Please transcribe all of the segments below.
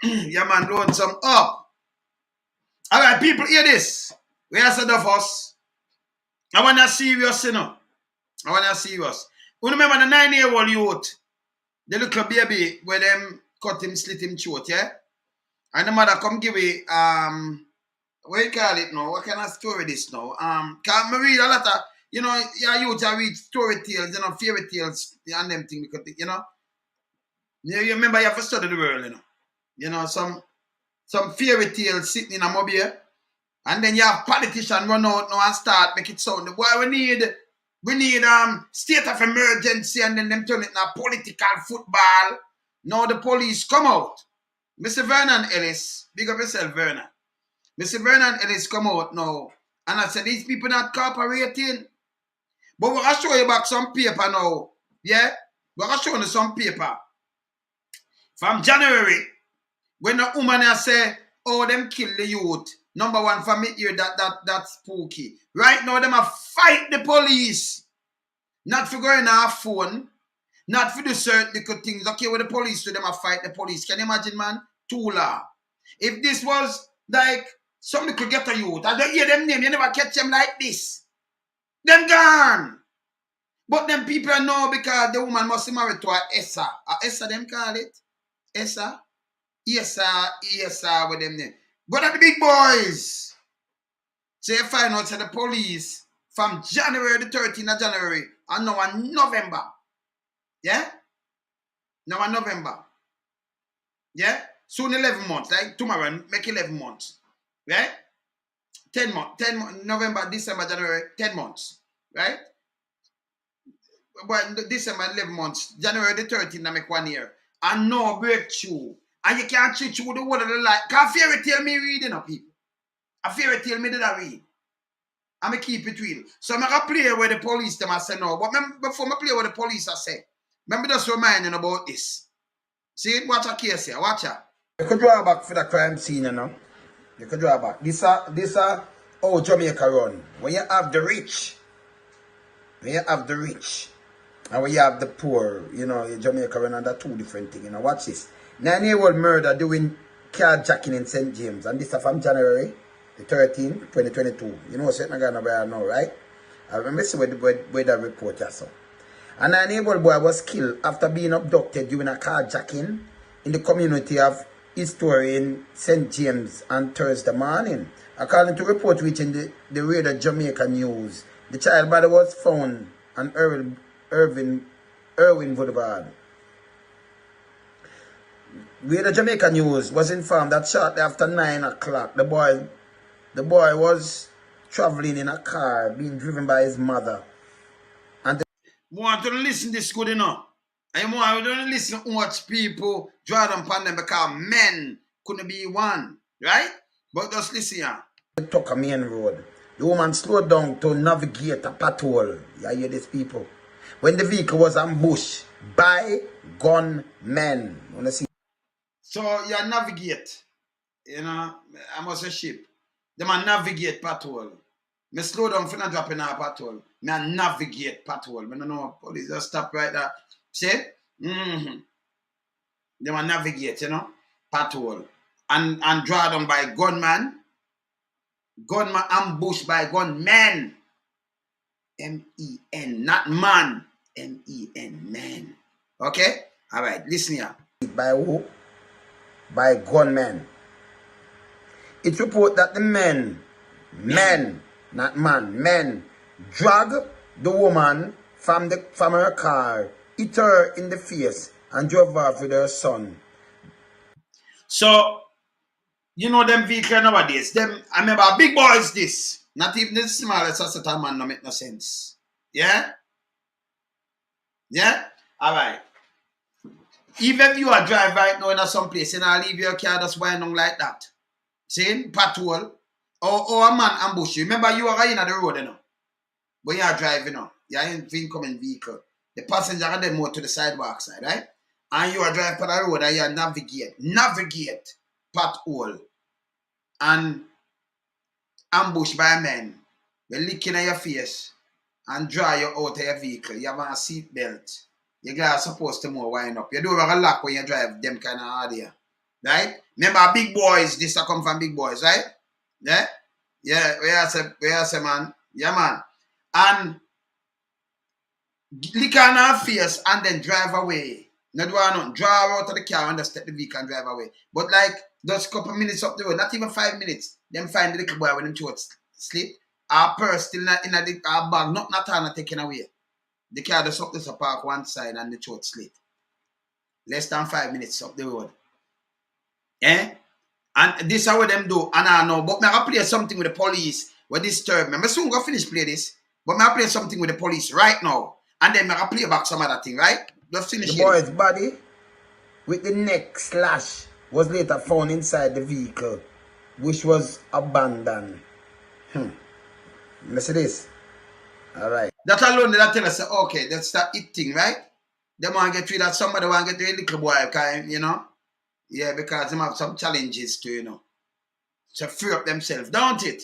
Yeah, man, lonesome up. All right, people, hear this. We are said of us. I want to serious, you know. I want to serious. You remember the 9-year-old youth, the little baby, where them cut him, slit him throat, yeah? And the mother come give it, what you call it now? What kind of story this now? Can I read a lot of, you know, yeah, youth I read story tales, you know, fairy tales, and them things, because, you know, you remember you have to study the world, you know. You know, some fairy tales sitting in a mobile, and then you have politicians run out now and start make it sound. Boy, we need state of emergency, and then them turn it into political football. Now the police come out. Mr. Vernon Ellis, big up yourself, Vernon. Mr. Vernon Ellis come out now, and I said these people not cooperating. But we're gonna show you back some paper now. Yeah? We're gonna show you some paper. From January, when the woman has say, oh, them kill the youth. Number one for me here, that's spooky. Right now, them a fight the police. Not for going on a phone. Not for do certain little things. Okay, with the police, so them a fight the police. Can you imagine, man? Tula. If this was like some little ghetto youth, I don't hear them name, you never catch them like this. Them gone. But them people know because the woman must be married to a Essa. A Essa, them call it? Essa? Yes, sir, with them name. But at the big boys. So you find out that the police from January the 13th of January and now in November. Yeah? Now in November. Yeah? Soon 11 months. Like tomorrow, make 11 months. Right? 10 months. November, December, January, 10 months. Right? Well, December, 11 months. January the 13th, I make 1 year. And no breakthrough. And you can't treat you with the word of the light. Because a fairy tale me reading up, people. A fairy tale me did I read. And me keep it real. So I'm going to play with the police them I say no. But before I play with the police I say, remember just reminding about this. See it? Watch a case here. Watch it. You could draw back for the crime scene, you know. You could draw back. This how Jamaica run. When you have the rich. And when you have the poor, you know, Jamaica run under two different things. You know, watch this. 9-year-old murder doing carjacking in St. James. And this is from January the 13th, 2022. You know, something I'm going to know, right? I remember where the report I saw. A 9-year-old boy was killed after being abducted during a carjacking in the community of Eaststory in St. James on Thursday morning. According to report reaching the Radio Jamaica News, the child body was found on Irwin Boulevard. Radio Jamaica News was informed that shortly after 9 o'clock, the boy was traveling in a car being driven by his mother. And want to listen this good enough. And you want to listen to watch people draw them upon them because men couldn't be one. Right? But just listen here. The Tucker Main Road. The woman slowed down to navigate a patrol. You hear these people? When the vehicle was ambushed by gunmen. You want to see? So you navigate, you know, I must say ship. They man navigate patrol. Me slow down for not dropping a patrol. Me navigate patrol. Me don't know police just stop right there. See? They man navigate, you know, patrol. And draw down by gunman. Gunman ambushed by gunmen. M-E-N, not man. M-E-N, man. Okay? Alright, listen here. By who? By gunmen. It reports that the men, not man, men, drag the woman from her car, hit her in the face, and drove off with her son. So, you know them vehicle nowadays, them, I remember big boys this, not even the smallest asset man no make no sense. Yeah? Yeah? Alright. Even if you are drive right now in some place, and I leave your car just winding like that. See? Patrol. Or a man ambush you. Remember you are in the road, you know. But you are driving, you know. You are in incoming vehicle. The passenger are then more to the sidewalk side, right? And you are driving on the road and you navigate patrol. And ambush by men. They licking at your face and draw you out of your vehicle. You have a seat belt. You're supposed to more wind up. You do have a lock when you drive them kind of idea. Right? Remember, big boys, this come from big boys, right? Yeah? Yeah, where I say, man. Yeah, man. And lick on our face and then drive away. Not want to drive out of the car and just take the vehicle and drive away. But like, just a couple minutes up the road, not even 5 minutes, them find the little boy when them throat sleep. Our purse still in the our bag, not all taken away. The car just up this park one side and the throat slit. Less than 5 minutes up the road. Eh? And this is what them do. And I know, but I play something with the police what disturb me. I'm soon go finish play this. But I play something with the police right now. And then I play back some other thing, right? Just finish the boy's body with the neck slash was later found inside the vehicle, which was abandoned. Listen to this. All right. That alone, that tell us, okay, that's that eating, right? They want to get rid of somebody, want to get rid of the little boy, kind, you know? Yeah, because they have some challenges to, you know, to free up themselves, don't it?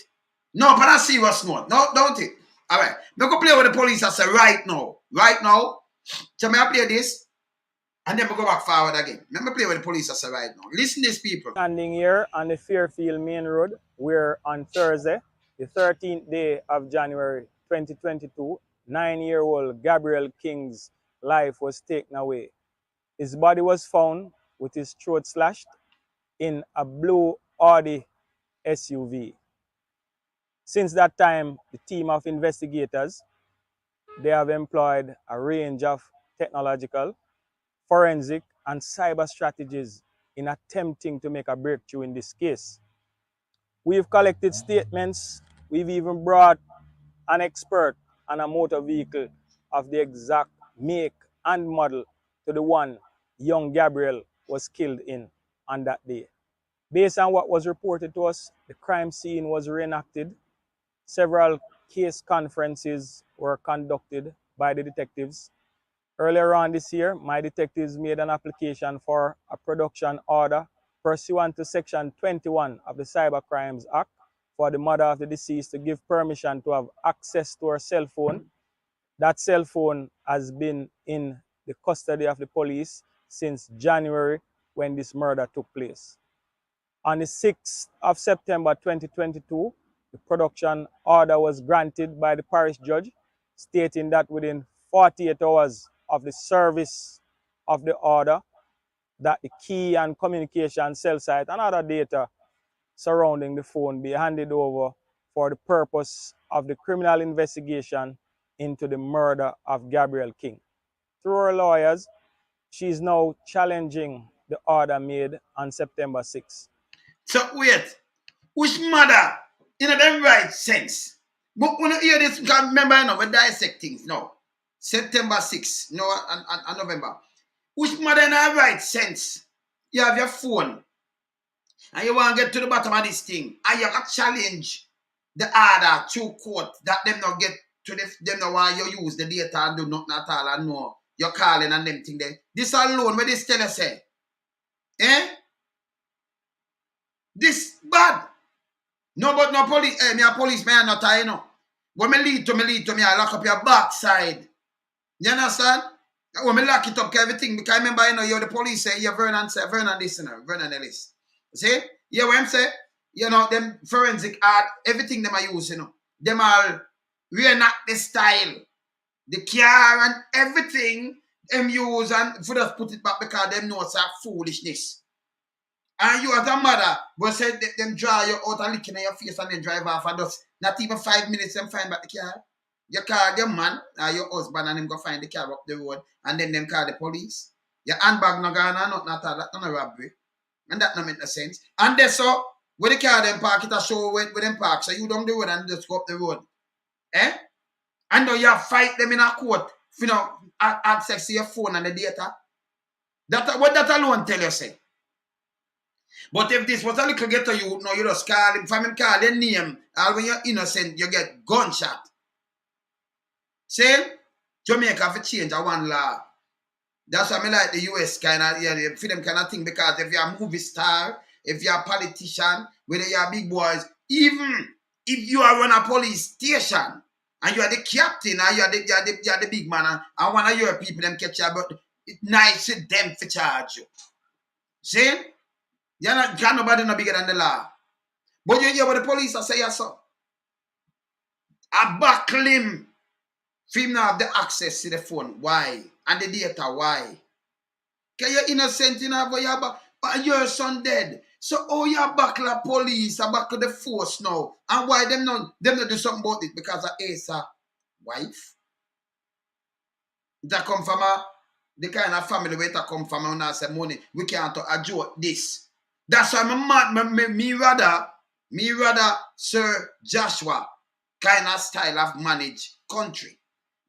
No, but I see what's not. No, don't it? All right. Me go play with the police, I say, right now. Right now. So me I play this, and then we go back forward again. Let me play with the police, I say, right now. Listen to these people. Standing here on the Fairfield Main Road, where on Thursday, the 13th day of January 2022, 9-year-old Gabriel King's life was taken away. His body was found with his throat slashed in a blue Audi SUV. Since that time, the team of investigators, they have employed a range of technological, forensic, and cyber strategies in attempting to make a breakthrough in this case. We've collected statements. We've even brought an expert on a motor vehicle of the exact make and model to the one young Gabriel was killed in on that day. Based on what was reported to us, the crime scene was reenacted. Several case conferences were conducted by the detectives. Earlier on this year, my detectives made an application for a production order pursuant to Section 21 of the Cybercrimes Act for the mother of the deceased to give permission to have access to her cell phone. That cell phone has been in the custody of the police since January when this murder took place. On the 6th of September 2022, the production order was granted by the parish judge, stating that within 48 hours of the service of the order, that the key and communication cell site and other data surrounding the phone be handed over for the purpose of the criminal investigation into the murder of Gabriel King. Through her lawyers, she is now challenging the order made on September 6th. So wait, which mother in a them right sense? But when you hear this, because remember, you know, we dissect things now. September 6th, no, and November. Which mother in a right sense? You have your phone, and you want to get to the bottom of this thing, and you can challenge the order to court that them not get to them not want you use the data and do nothing at all and know you're calling and them thing there. This alone, where this tell us say, this bad. No, but no police, me a policeman not I, you know. When me lead to me, I lock up your backside. You understand? When me lock it up, everything, because remember, you know, you're the police say, you're Vernon this, you know, Vernon Ellis. See? Yeah, what I'm saying? You know, them forensic art, everything them I use, you know. Them all reenact the style, the car and everything them use and for just put it back because them know it's a foolishness. And you as a mother will say them draw you out and licking in your face and then drive off and just not even 5 minutes them find back the car. You call your man or your husband and them go find the car up the road and then them call the police. Your handbag no gone and nothing at all. That's not a robbery. And that don't make no sense. And that's so when the car them park it a show with them park. So you down the road and just go up the road. And now you fight them in a court, you know, access to your phone and the data. What that alone tell you say. But if this was a little get to you, no, you just call him, from him call your name, and when you're innocent, you get gunshot. See? Jamaica have to change one law. That's why I like the US kind of, yeah, for them kind of thing, because if you're a movie star, if you're a politician, whether you're big boys, even if you are on a police station, and you are the captain, and you are the big man, and one of your people them catch you, but it's nice to them to charge you. See? Can't nobody no bigger than the law. But you hear what the police are saying, so. I buckle him. For him not have the access to the phone. Why? And the data, why? Because you're innocent enough for your son dead. So oh you buckle the police, I buckle the force now. And why them not do something about it? Because of Asa wife. That come from the kind of family where that come from and I say money. We can't adjust this. That's why me rather Sir Joshua kind of style of manage country.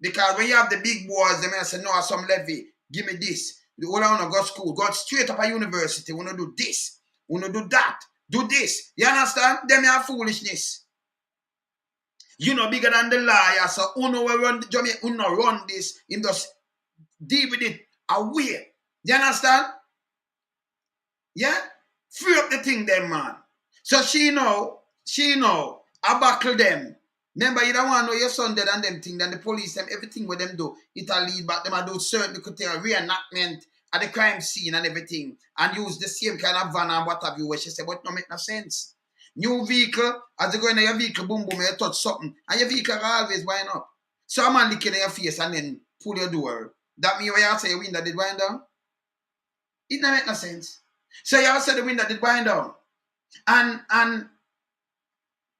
Because when you have the big boys, they may say, no, some levy, give me this. The whole I want to go to school, go straight up a university, want to do this, want to do that, do this. You understand? Them have foolishness. You know bigger than the liar, so uno will run Jamaica, uno run this, him just deal with it away. You understand? Yeah? Free up the thing them, man. So she know, I buckle them. Remember, you don't want to know your son dead and them thing, then the police, them, everything with them do, it'll lead back them and do certain could take a reenactment at the crime scene and everything, and use the same kind of van and what have you, where she said, but no make no sense. New vehicle, as you go in your vehicle, boom, boom, you touch something, and your vehicle always wind up. So a man licking in your face and then pull your door. That mean when you say your window did wind down? It don't make no sense. So you say the window did wind down. And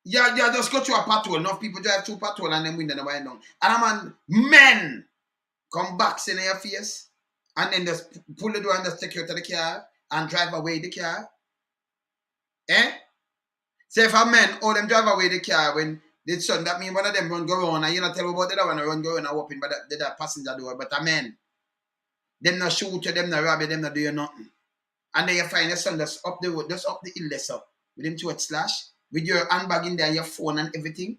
yeah, just go through a patrol. Enough people drive through patrol and then window wind down. And a man, men come back in your face and then just pull the door and just take you to the car and drive away the car. Eh? Say if a man, all them drive away the car when the son, that mean one of them run go on and you not tell about the other one run go on and open by the passenger door. But a man, them not shoot you, them not rob you, them not do you nothing. And then you find your son just up the road, just up the hill there, so with him to a slash, with your handbag in there, your phone and everything.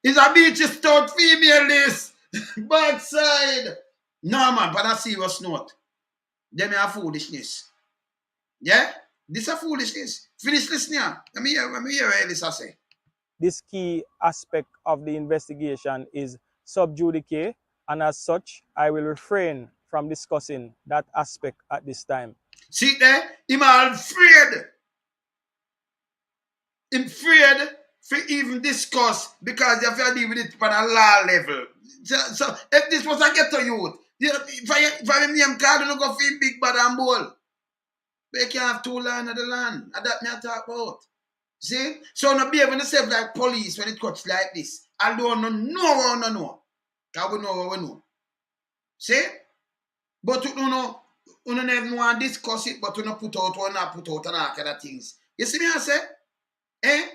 It's a beach stout female this. Backside. No man, but a serious note. Them are foolishness. Yeah? This is foolishness. Finish listening. Let me hear what Elisa say. This key aspect of the investigation is sub judice, and as such, I will refrain from discussing that aspect at this time. See there? Him all afraid. Him afraid for even discuss because you have to deal with it on a law level. So if this was a ghetto youth, if I name card, you don't go feel big bad and bold. They can't have two land of the land. And that me I talk about. See? So not be able to save like police when it cuts like this. I don't know. Because we know what we know. See? But you know, you don't even want to discuss it, but you don't put out and all kind of things. You see me I say? Eh?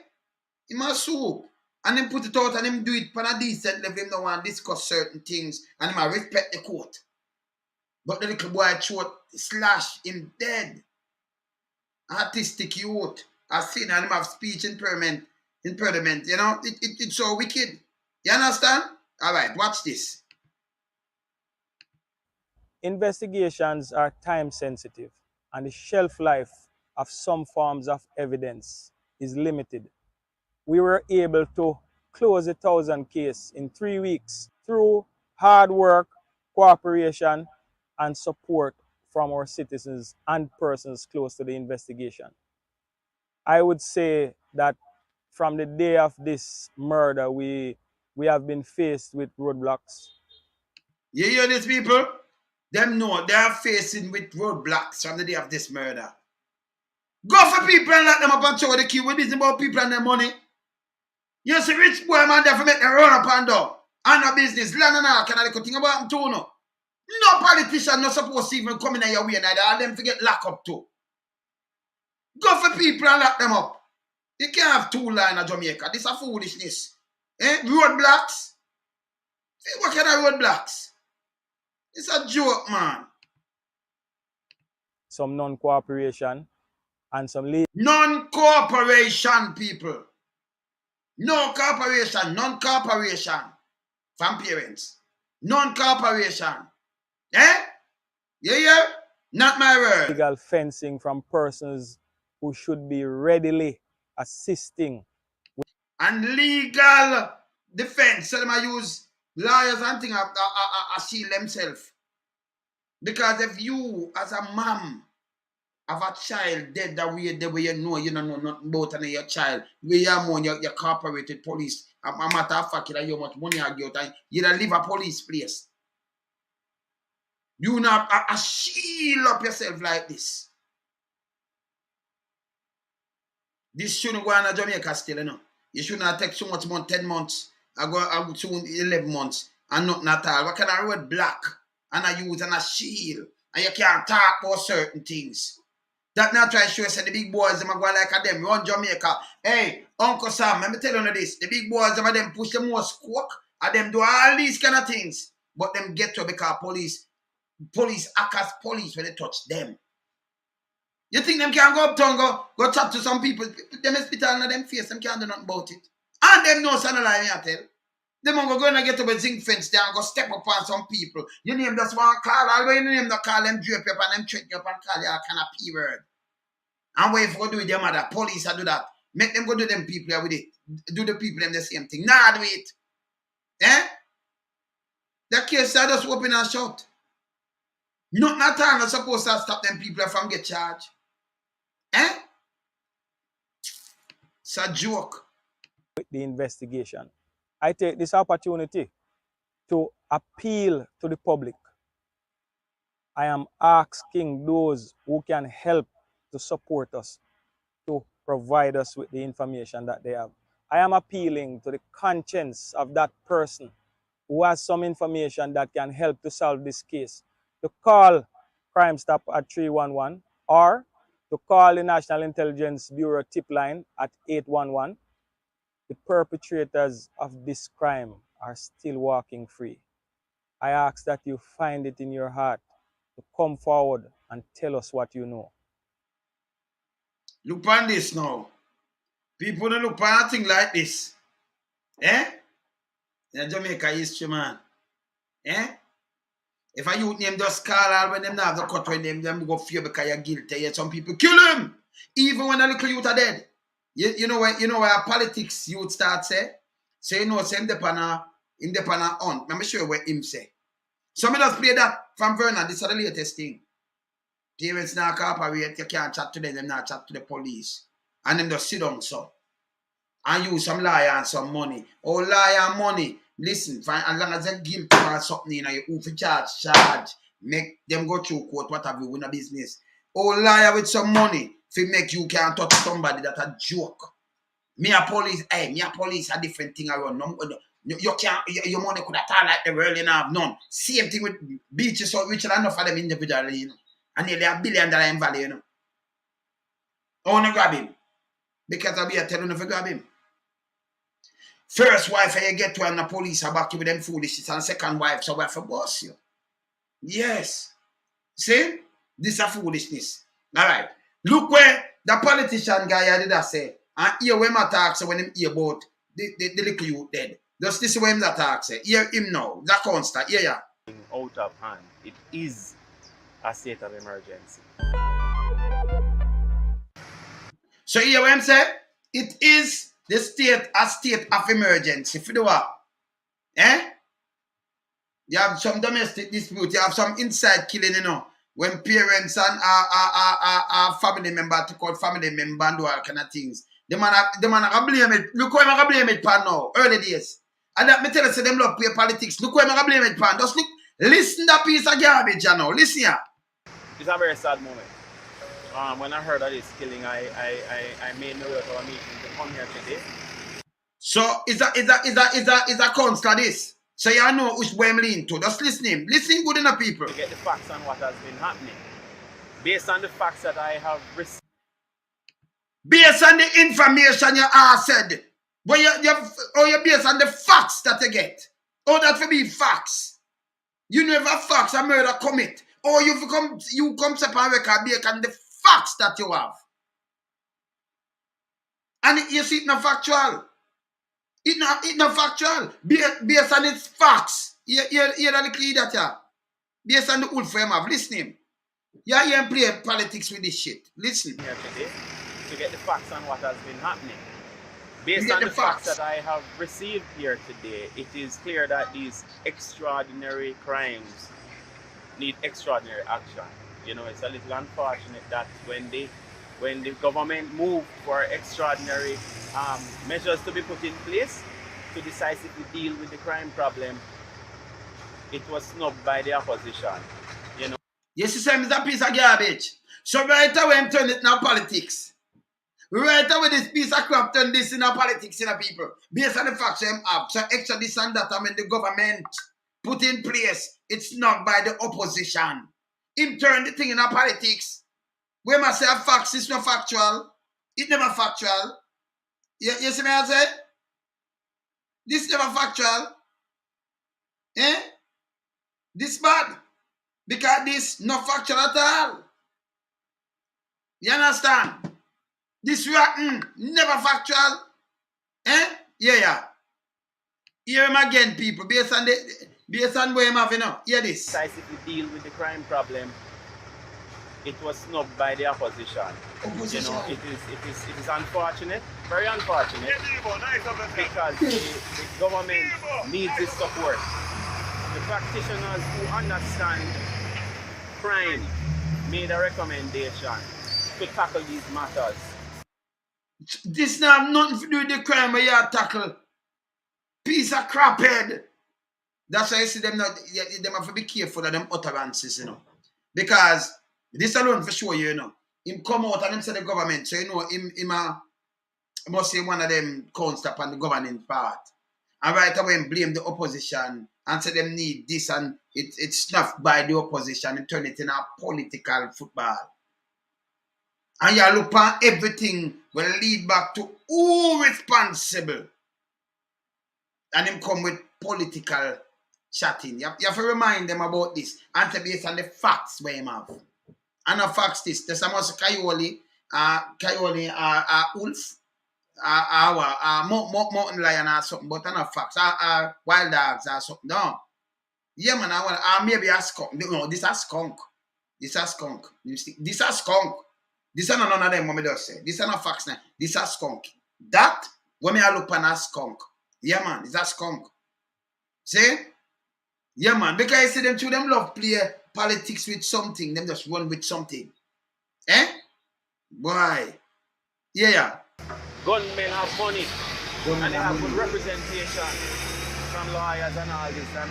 He must sue. And then put it out and him do it on a decent level. Him don't want to discuss certain things. And him I respect the court. But the little boy throat slash him dead. Artistic youth. I seen and him have speech impediment. You know, it's so wicked. You understand? All right, watch this. Investigations are time sensitive, and the shelf life of some forms of evidence is limited. We were able to close a 1,000 case in 3 weeks through hard work, cooperation, and support from our citizens and persons close to the investigation. I would say that from the day of this murder, we have been faced with roadblocks. You hear these people? Them know they are facing with roadblocks from the day of this murder. Go for people and lock them up and show the key. We're busy about people and their money. You see rich boy man there for make them run up and down. And a business, land and all, can I think about them too, no? No politician not supposed to even come in your way neither. All them to get locked up too. Go for people and lock them up. You can't have two lines in Jamaica. This is a foolishness. Roadblocks? What kind of roadblocks? It's a joke, man. Some non-cooperation and some non-cooperation, people. No cooperation, non-cooperation from parents. Non-cooperation. Eh? Yeah? Not my word. legal fencing from persons who should be readily assisting. And legal defense. So them I use lawyers and things I shield themselves. Because if you, as a mom, have a child dead that way, the way you know nothing about and your child. Where you are you cooperate with police. A matter of fact, you how much money you get and you live a police place. You not a shield up yourself like this. This shouldn't go on to Jamaica still, you know. You should not take so much month, 10 months. I go soon 11 months and nothing at all. What kind of red black and I use and a shield and you can't talk about certain things. That not try to show us the big boys them go like a them run Jamaica. Hey, Uncle Sam, let me tell you this. The big boys them push the most squawk and them do all these kind of things. But them get to because police act as police when they touch them. You think them can go uptown, go chat to some people, them spit on them face, them can't do nothing about it. And them know son lie, me I tell. Them go and get to a zinc fence there and go step up on some people. You name just one call, although you name the call them drape up and them trick you up and call you all kind of P-word. And wait for do with their mother, police do that. Make them go do them people with it. Do the people them the same thing. Nah, do it. Eh? The case are just open and shut. Nothing at all not supposed to stop them people from get charged. Eh? It's a joke. With the investigation, I take this opportunity to appeal to the public. I am asking those who can help to support us to provide us with the information that they have. I am appealing to the conscience of that person who has some information that can help to solve this case to call Crime Stop at 311 or to call the National Intelligence Bureau tip line at 811. The perpetrators of this crime are still walking free. I ask that you find it in your heart to come forward and tell us what you know. Look on this now. People don't look on things like this. Eh? In Jamaica history, man. Eh? If a youth name just call all when them not have the cut when them go fear because you're guilty, yet some people kill him. Even when a little youth are dead. You know where politics youth start say? So you know, say him depend on. Let me show you what him say. So me just play that from Vernon. This is the latest thing. Parents now cooperate, you can't chat to them not chat to the police. And them just sit down so. And use some liar and some money. Oh, liar and money. Listen, fine, as long as they're guilty or something, you who for charge. Make them go through court, what have you, win a business. Oh, liar with some money. If make you can't touch somebody, that's a joke. Me a police a different thing around. No, you can't, your money could have turn like the world, you know, have none. Same thing with beaches, so rich enough for them individually, you know. And nearly $1 billion in value, you know. I want to grab him. Because I'll be telling you to grab him. First wife you get to and the police are back you with them foolishness, and second wife so we have to boss you. Yes. See? This is a foolishness. Alright. Look where the politician guy did that say, and hear when I talk so when him hear about the little youth dead. Just this is when him that talk say. Hear him now. That constant. Yeah. Out of hand. It is a state of emergency. So hear what him say? It is a state of emergency. For the what? Eh? You have some domestic dispute, you have some inside killing, you know. When parents and family member to call family member and do all kind of things. The man are blame it. Look where I blame it pan now, early days. And that me tell you, say them love play politics. Look where I blame it pan. Just look, listen to that piece of garbage, you know. Listen here. It's a very sad moment. When I heard of this killing, I made no way of a meeting to come here today. So is a counsellor this. So you know which way I'm leaning to. Just listen him. Listen good enough, people. To get the facts on what has been happening. Based on the facts that I have received. Based on the information you are said. But you based on the facts that you get. Oh, that for be facts. You never facts a murder commit. Or you come to a record based on the facts that you have. And you see it not factual. It's not factual. Based on its facts. You the little idiot here. Based on the old frame of. Listen him. You ain't play politics with this shit. Listen. Here today to get the facts on what has been happening. Based on the facts that I have received here today, it is clear that these extraordinary crimes need extraordinary action. You know, it's a little unfortunate that when the government moved for extraordinary measures to be put in place to decisively deal with the crime problem, it was snubbed by the opposition. You know. Yes, the same is a piece of garbage. So right away, I'm turning it now politics. Right away, this piece of crap turn this in our politics in our people. Based on the facts I'm up. So extra this and that, I mean the government put in place, it's not by the opposition. Him turn the thing in our politics. We must say facts is not factual. It never factual. You see me I say? This never factual. Eh? This bad. Because this not factual at all. You understand? This rotten, never factual. Eh? Yeah. Hear him again, people, based on where him have, you know. Hear this. Decisively deal with the crime problem, it was snubbed by the opposition. You know, it is unfortunate, very unfortunate, because the government needs this support. The practitioners who understand crime made a recommendation to tackle these matters. This now have nothing to do with the crime where you tackle. Piece of crap head. That's why you see them now, them have to be careful of them utterances, you know. Because this alone for sure, you know. Him come out and him say the government, so you know him must say one of them counts up on the governing part. And right away him blame the opposition and say them need this and it's snuffed by the opposition and turn it in a political football. And you look at everything will lead back to who responsible. And him come with political chatting. You have to remind them about this and to based on the facts where him have. And the facts this. There's some coyote, wolf, mountain lion or something, but not facts. Wild dogs or something. No. Yeah, man, I want maybe a skunk. No, this a skunk. This a skunk. This a skunk. This is none of them what me just say. This is not facts now. This is a skunk. That, when me I look on a skunk. Yeah, man, it's a skunk. See? Yeah, man. Because you see them two, them love play politics with something. Them just run with something. Eh? Boy. Yeah. Gunmen have money. And they have good representation from lawyers and all this. And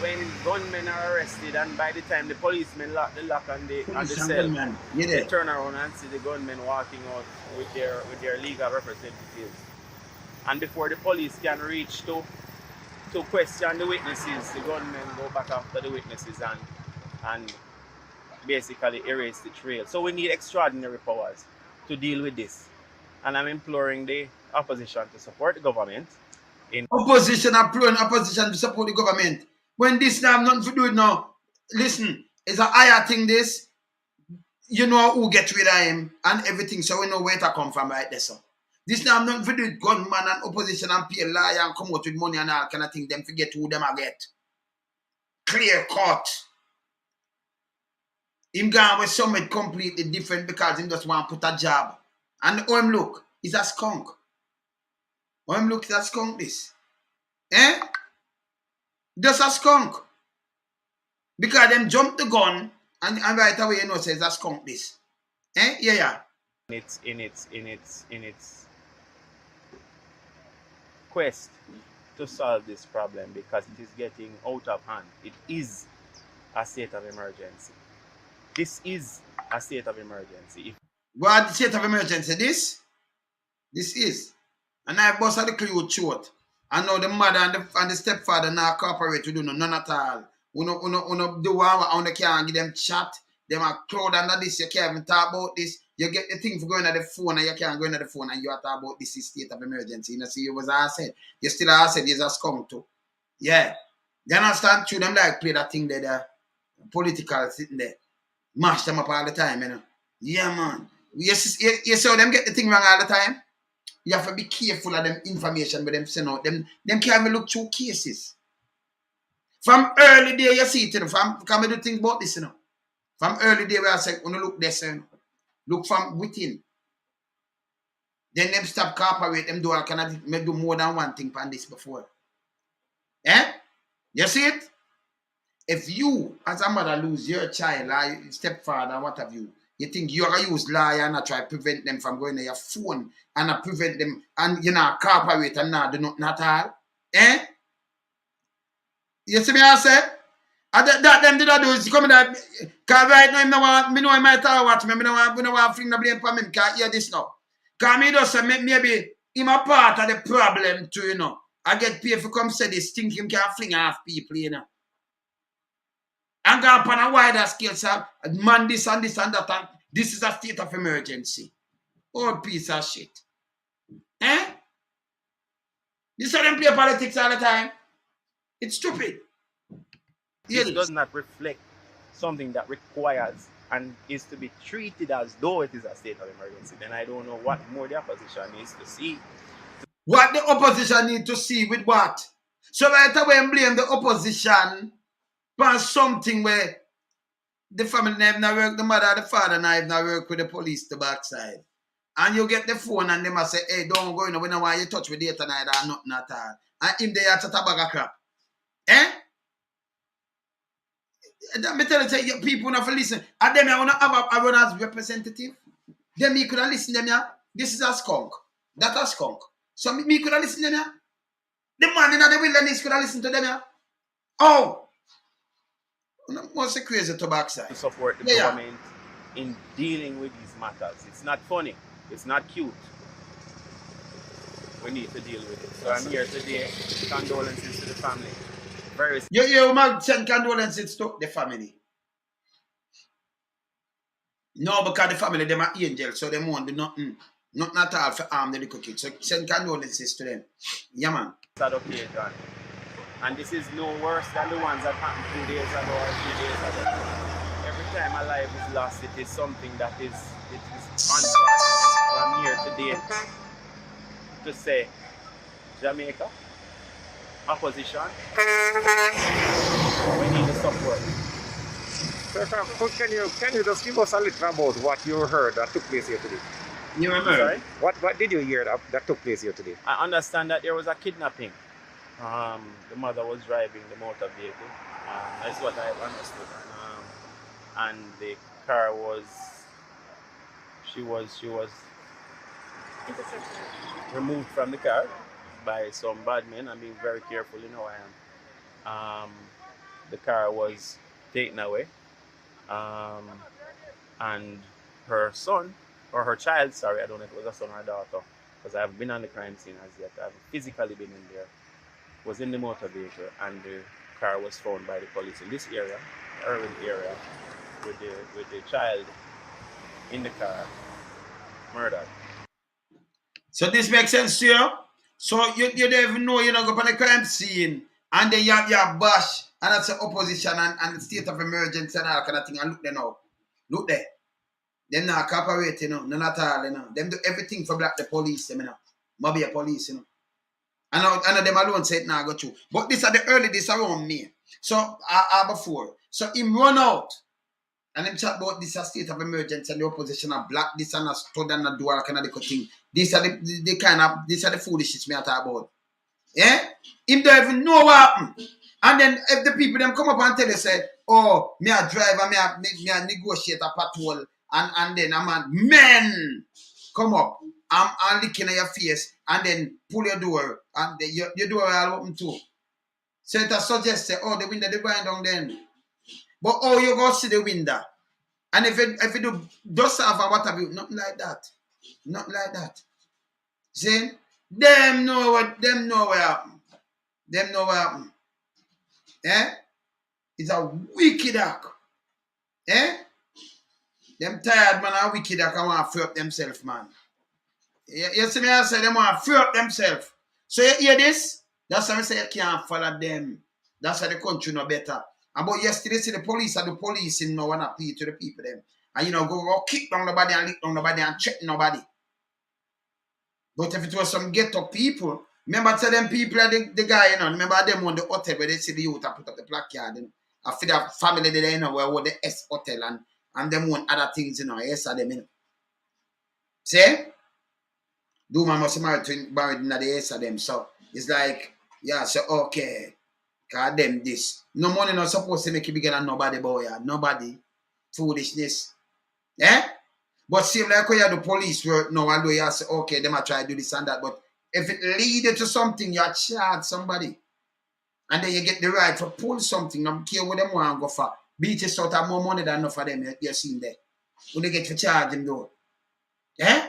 when gunmen are arrested and by the time the policemen lock the lock on the cell, they turn around and see the gunmen walking out with their legal representatives. And before the police can reach to question the witnesses, the gunmen go back after the witnesses and basically erase the trail. So we need extraordinary powers to deal with this. And I'm imploring the opposition to support the government. Opposition to support the government. When this now have nothing to do with now, listen, it's a higher thing this. You know who get rid of him and everything, so we know where to come from right there, so. This now have nothing to do with gunman and opposition and pay liar and come out with money and all kind of thing. Them forget who them are get. Clear cut. Him gone with something completely different because him just want to put a job. And how him look, he's a skunk. How him look, he's a skunk this. Eh? Just a skunk. Because them jump the gun and right away you know says a skunk this. Eh? Yeah. In its quest to solve this problem because it is getting out of hand. It is a state of emergency. This is a state of emergency. What the state of emergency? This is. And I bust the clue short. And now the mother and the stepfather now cooperate to do none at all. Uno do one can't give them chat. Them are crowd under this, you can't even talk about this. You get the thing for going at the phone and you can't go into the phone and you have to talk about this is state of emergency. You know, see, you was I said. You still I said you're a skunk too. Yeah. You understand? Through them like play that thing there, political sitting there. Mash them up all the time, you know. Yeah, man. You see them get the thing wrong all the time. You have to be careful of them information with them send out. Them can't even look through cases. From early day you see it, you know, can we do think about this, you know. From early day where I say, when you look this, you know, look from within. Then them stop cooperate, them do all kind of do more than one thing on this before. Eh? You see it? if you, as a mother, lose your child or your stepfather, what have you, you think you're going to use lie and try to prevent them from going to your phone and prevent them and cooperate and not do nothing at all? Eh? You see me I say? That them did I do is come in that because right now me know I might watch me don't want to fling the blame for me because hear this now. Because me just say maybe him a part of the problem too, I get paid for come say this, think him can fling off people, And go up on a wider scale, sir. Man, this and this and that. And this is a state of emergency. Old piece of shit. Eh? You saw them play politics all the time. It's stupid. This does not reflect something that requires and is to be treated as though it is a state of emergency. Then I don't know what more the opposition needs to see. What the opposition need to see with what? So right away blame the opposition for something where the family have not work, the mother, the father have not work with the police the backside. And you get the phone and they must say, hey, don't go, we don't want you touch with data tonight or nothing at all. And him they are to bag of crap. Eh? Me tell you, people not listen. And them I want to have a run as representative. Them me could have listened to them, yeah. This is a skunk. That a skunk. So me could have listened to them, yeah. The man in the wilderness could have listened to them, yeah. Oh! What's the crazy to backside? To support the government in dealing with these matters. It's not funny. It's not cute. We need to deal with it. So I'm here today. Condolences to the family. You might send condolences to the family. No, because the family, them are angels, so they won't do nothing. Nothing at all for harm the little kids. So send condolences to them. Yeah, man. Okay, John. And this is no worse than the ones that happened 2 days ago or 3 days ago. Every time a life is lost, it is something that is unfortunate. So I'm here today to say, Jamaica, opposition, we need the support. So, can you just give us a little about what you heard that took place here today? You remember? Sorry? What did you hear that took place here today? I understand that there was a kidnapping. The mother was driving the motor vehicle. That's what I understood. And the car was, she was removed from the car by some bad men. I'm being very careful, I am. The car was taken away. And her son, or her child, sorry, I don't know if it was a son or a daughter, because I haven't been on the crime scene as yet. I haven't physically been in there. Was in the motor vehicle, and the car was found by the police in this area, urban area, with the child in the car, murdered. So this makes sense to you? So you don't even know you're not going to the crime scene, and then you have your bash, and that's the opposition and state of emergency and all kind of thing, and look there now. Look there. Them not cooperate, none at all, Them do everything for black the police, Maybe a police, I know them alone say it now go through. But this are the early days around me. So before. So him run out. And him chat about this a state of emergency and the opposition are black, this and a stood and a door kind of the thing. These are the foolishness me I talk about. Yeah? Him don't even know what happened. And then if the people them come up and tell you say, oh, me a driver, me a negotiate a patrol, and then a man come up. I'm licking at your face and then pull your door and your door all open too. So it suggests say, oh, the window they going down then. But oh, you go see the window. And if you do dust off or what have you, nothing like that. Nothing like that. See? Them know what happened. Them know what happened. Eh? It's a wicked act. Eh? Them tired man are wicked act and want to free up themselves, man. You see me, I say them want to free up themselves. So you hear this? That's why I say you can't follow them. That's why the country no better. About yesterday, see the police are the policing now and appeal to the people them. And go kick down nobody and lick down nobody and check nobody. But if it was some ghetto people, remember tell them people are the guy, remember them on the hotel where they see the youth and put up the placard, I feel that family there, where the S hotel and them want other things, yes, are them, See? Do man must married in the S of them. So it's like, yeah, so okay. Cause them this. No money not supposed to make you bigger than nobody, boy. Nobody. Foolishness. Eh? But same like when you do police work now, although you say, okay, them might try to do this and that, but if it leads to something, you charge somebody. And then you get the right to pull something. I don't care what them want to go for. Beat it out of more money than enough for them you're seeing there. When they get to charge them though. Eh?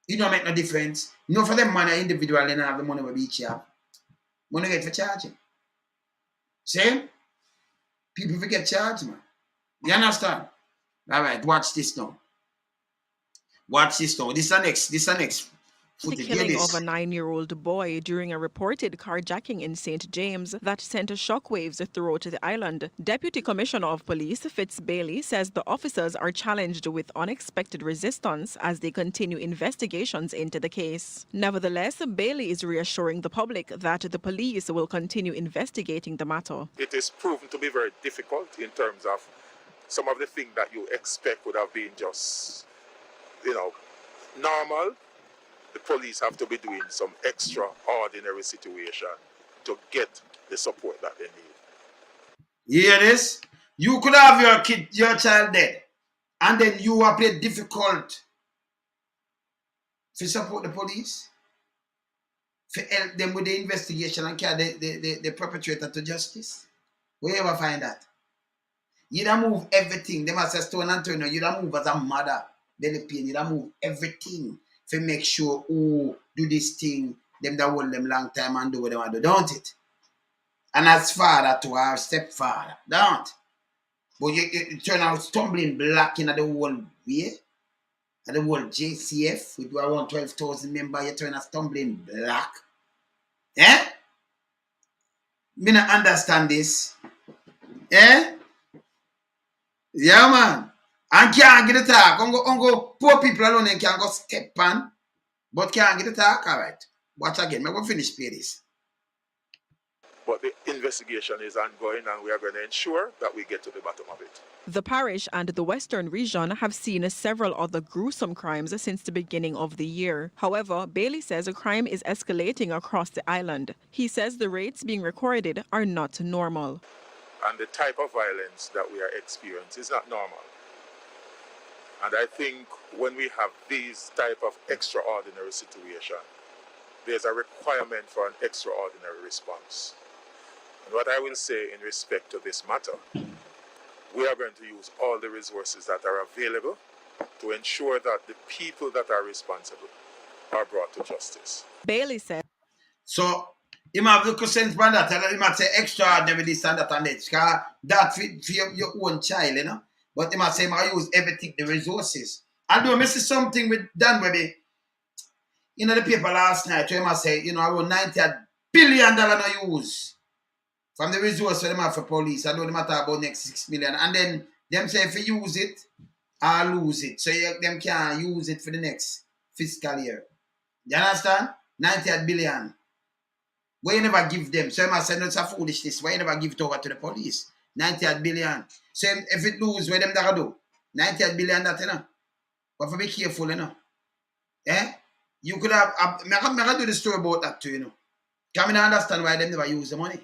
It don't make no difference. No for them money individual they don't have the money we beat you up. When they get to charge him. See? People forget charge, man. You understand? Alright, watch this now. Watch this now. This is the next The footage. killing of a 9-year-old boy during a reported carjacking in St. James that sent shockwaves throughout the island. Deputy Commissioner of Police Fitz Bailey says the officers are challenged with unexpected resistance as they continue investigations into the case. Nevertheless, Bailey is reassuring the public that the police will continue investigating the matter. It is proven to be very difficult in terms of some of the things that you expect would have been just, normal. The police have to be doing some extraordinary situation to get the support that they need. You hear this? You could have your child dead, and then you are played difficult to support the police, to help them with the investigation and carry the perpetrator to justice. Where you ever find that? You don't move everything. They must say Stone Antonio, you don't move as a mother, belly pain, you don't move everything to make sure who do this thing, them that hold them long time and do what they want to do, don't it? And as father to our stepfather, don't. But you turn out stumbling black in the whole way, and the whole JCF, with around 12,000 members, you turn out stumbling black. Eh? Me not understand this. Eh? Yeah, man. And can't get the talk. Go poor people alone and can't go step on. But can't get the talk. All right. Watch again. I'm going to finish play this. But the investigation is ongoing and we are going to ensure that we get to the bottom of it. The parish and the Western region have seen several other gruesome crimes since the beginning of the year. However, Bailey says a crime is escalating across the island. He says the rates being recorded are not normal. And the type of violence that we are experiencing is not normal. And I think when we have these type of extraordinary situation, there's a requirement for an extraordinary response. And what I will say in respect to this matter, we are going to use all the resources that are available to ensure that the people that are responsible are brought to justice. Bailey said. So, you have look sense by that. You might say extraordinary this and that and that. That for your own child, you know. But you might say, I use everything, the resources. And do I miss something with Dan Webby? You know, the paper last night, you must say, around $90 billion I use from the resources they have for police. I don't matter about next 6 million. And then them say if you use it, I lose it. So them can't use it for the next fiscal year. You understand? $90 billion. Why you never give them? So you must say, no, it's a foolishness. Why you never give it over to the police? $90 billion. So if it lose, what them that do? $90 billion that, But for be careful, Eh? You could have, I do the story about that too, Can I understand why they never use the money?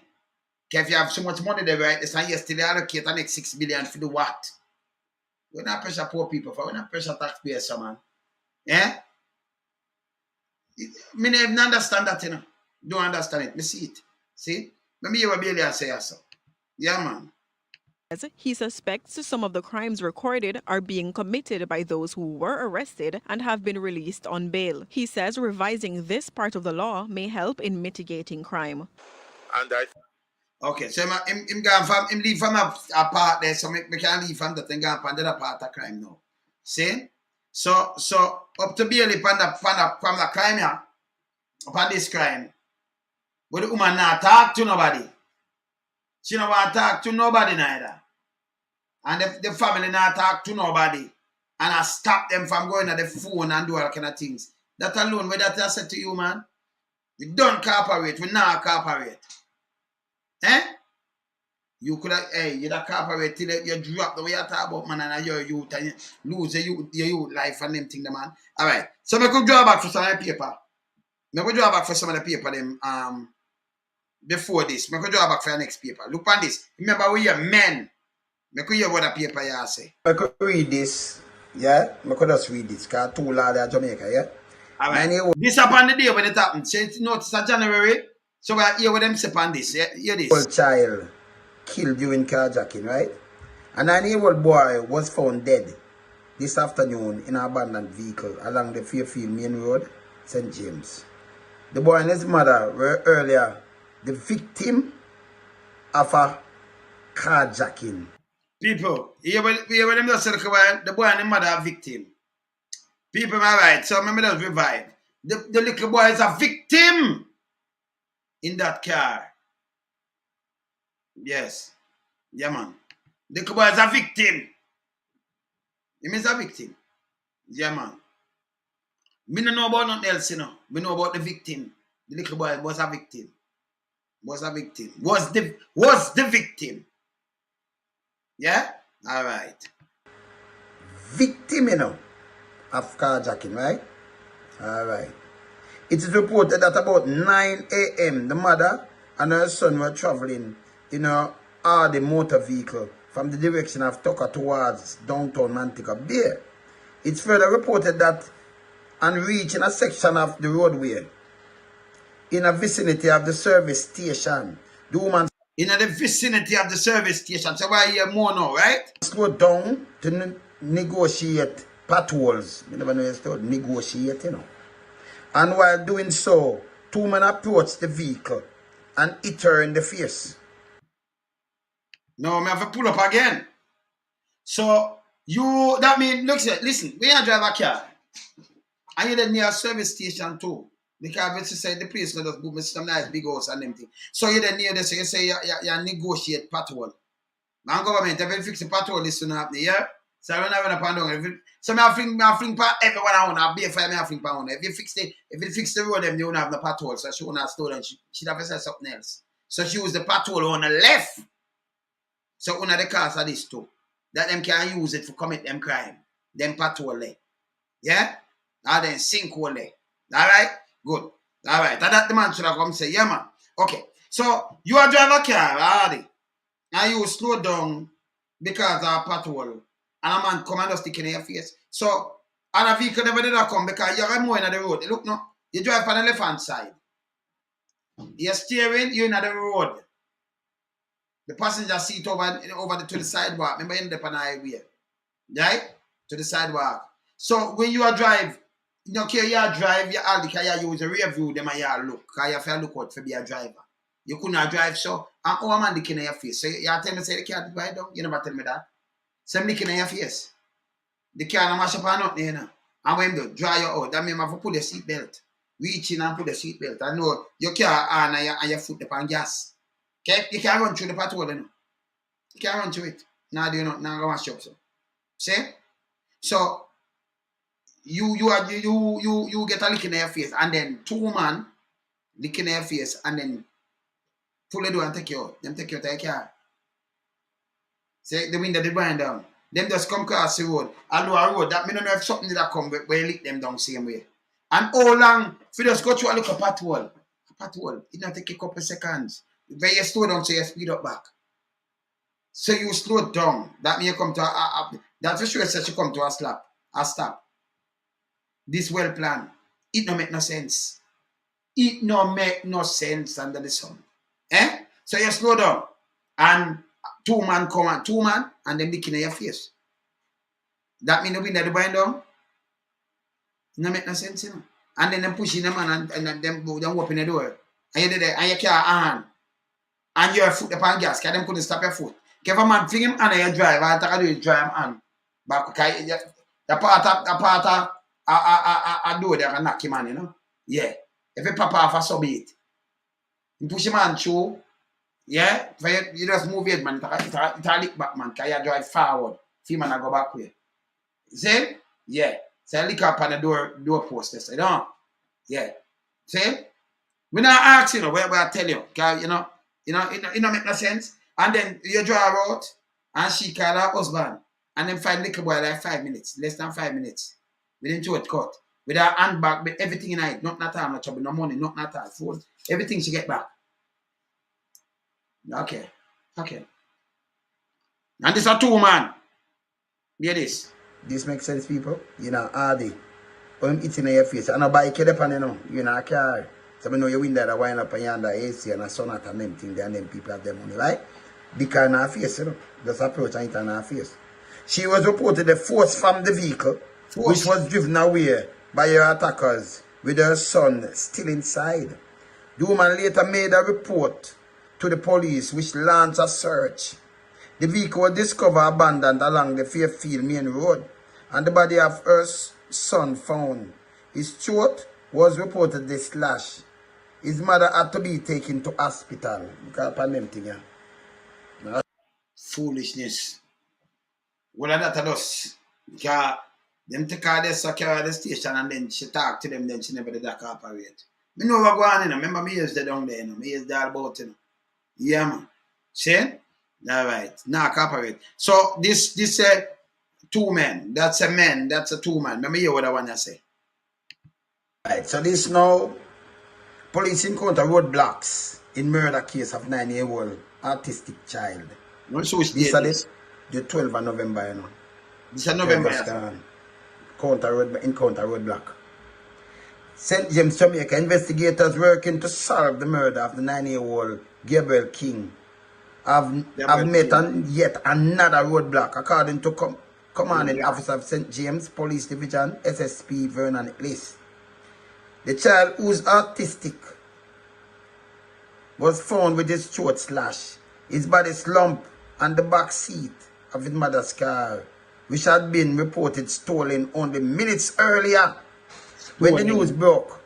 If you have so much money there, right, and yesterday allocate the next 6 billion for the what? We're not pressure poor people for, we're not pressure taxpayers, man. Yeah? I don't understand that, Don't understand it. Me see it. See? Maybe you will be able to say so. Yeah, man. He suspects some of the crimes recorded are being committed by those who were arrested and have been released on bail. He says revising this part of the law may help in mitigating crime. And okay, so him leave from a part there, so we can leave from that and go from the other part of crime now. See? So up to Bailey from the crime here, upon this crime, but the woman not talk to nobody. She don't want to talk to nobody neither. And the family not talk to nobody. And I stop them from going at the phone and do all kind of things. That alone, what that I said to you, man, we don't cooperate, we not cooperate. Eh? You could have, you don't cooperate till you drop the way you talk about, man, and your youth, and you lose your youth life and them thing, man. All right. So I could draw back for some of the paper. I could draw back for some of the paper, them, before this. I could draw back for the next paper. Look on this. Remember, we are men. I could hear what the paper you say. I could read this. Yeah? I could just read this. Because two lads are Jamaica, yeah? All right. This happened the day when it happened. So it's notice in January. So we are here with them say on this. Yeah? Hear this. Old child killed during carjacking, right? A 9-year-old boy was found dead this afternoon in an abandoned vehicle along the Fairfield Main Road, St. James. The boy and his mother were earlier the victim of a carjacking. People, here when them just say the boy and the mother are victim. People, am I right? So remember just revive. The little boy is a victim in that car. Yes. Yeah, man. The little boy is a victim. He is a victim. Yeah, man. Me don't know about nothing else, you know. Me know about the victim. The little boy was a victim. Was a victim. Was the victim. Yeah? All right. Victim, you know, of carjacking, right? All right. It is reported that about 9 a.m., the mother and her son were traveling in a Audi motor vehicle from the direction of Tucker towards downtown Manteca Bay. It's further reported that on reaching a section of the roadway in a vicinity of the service station, the woman In the vicinity of the service station. So why here more now, right? slowed down to negotiate potholes. You never know it's called negotiate, you know. And while doing so, two men approached the vehicle and hit her in the face. No, I have to pull up again. So that means, listen, when you drive a car, and you're near a service station too, because it's say the place not just boom, some nice big house and them thing. So you're near this, so you say you negotiate patrol. Man government, if you fix the patrol, this will happen, yeah? So I don't have a pan. So I think everyone I want to be a fire, I think pound. If you fix the road, them they won't have the patrol. So she won't have stolen. She'd have said something else. So she use the patrol on the left. So one of the cars are this too. That them can use it to commit them crime. Them patrol there. Yeah? Now then sinkhole there. Alright? Good. Alright. That the man should have come say, yeah man. Okay. So you are drive a car, already. And you slow down because of a patrol. And a man come and just stick in your face. So other vehicle never did not come because you're more in the road. Look no. You drive on the left hand side. You're steering, you're in the road. The passenger seat over to the sidewalk. Remember, you end up on the highway. Right? To the sidewalk. So when you are drive, you know, you drive, you all because you use a rear view, them and you look. Because you have to look out for be a driver. You couldn't drive, so and oh man looking in your face. So you tell me say the car drive down. You never tell me that. So I'm looking in your face. The car no mash up or nothing, you know. And when you dry you out, that means you have to put the seat belt. Reach in and put the seat belt. I know your car on and your foot upon gas. Okay? You can't run through the patrol, you know. You can't run through it. Now do you not now go and shop so. See? So you get a lick in your face and then two man lick in your face and then pull the door and take you out. Them take you out of your car. See the window they wind down. Them just come across the road. And a road that me don't know if something that come where you lick them down same way. And how long if you just go through a look at patrol. A patrol, it don't take a couple of seconds. When you slow down, so you speed up back. So you slow down. That means you come to that's for sure says you come to a stop. This well planned. It no make no sense. It no make no sense under the sun. Eh? So you slow down. And two man and them looking at your face. That means the window the bind down. It no make no sense, you know. And then them pushing them and them open the door. And you there and you can't hand. And your foot upon gas, because them couldn't stop your foot. If a man fling him and you drive, all I do is drive him on. But the part of a door there can knock him on, you know. Yeah. If you pop off a sub it, you push him on through, yeah. If you just move it, man, it's a lick back, man, because you drive forward. See, man, I go back way. See? Yeah. So I lick up on the door post, you know. Yeah. See? We not ask, you know, where I tell you, because, you know, it don't make no sense. And then you drive out and she call her husband. And then find little boy like 5 minutes, less than 5 minutes. Within throat cut. With her handbag, with everything in it, not at all, no trouble, no money, not at all, food. Everything she get back. Okay. Okay. And this a two man. Hear this. This makes sense, people? You know, Hardy. When eating in your face, and a bike head up and you know, a car. So I know you win that, I wind up and yonder AC and a sonata and them thing, and then people have their money, right? Because in her face, you know, just approach and it in her face. She was reported forced from the vehicle, which was driven away by her attackers with her son still inside. The woman later made a report to the police, which launched a search. The vehicle was discovered abandoned along the Fairfield main road, and the body of her son found. His throat was reportedly slashed. His mother had to be taken to hospital. Because of them thing, yeah. Foolishness. Well, that does. Because them take her there, carry her the station, and then she talk to them, then she never did that cooperate. Me know what go on, you know. Remember me is there down there, you know. Me is there about, you know. Yeah, man. See? All right. Now cooperate. So this two men. That's a man. That's a two man. Let me hear what I want to say. Right, so this now, police encounter roadblocks in murder case of 9-year-old autistic child. This is the 12th of November, you know. This is November. Encounter roadblock. St. James, Jamaica, investigators working to solve the murder of the 9-year-old Gabriel King have met on yet another roadblock, according to commanding officer of St. James Police Division, SSP Vernon Ellis. The child, who's autistic, was found with his throat slashed, his body slumped on the back seat of his mother's car, which had been reported stolen only minutes earlier. When the news broke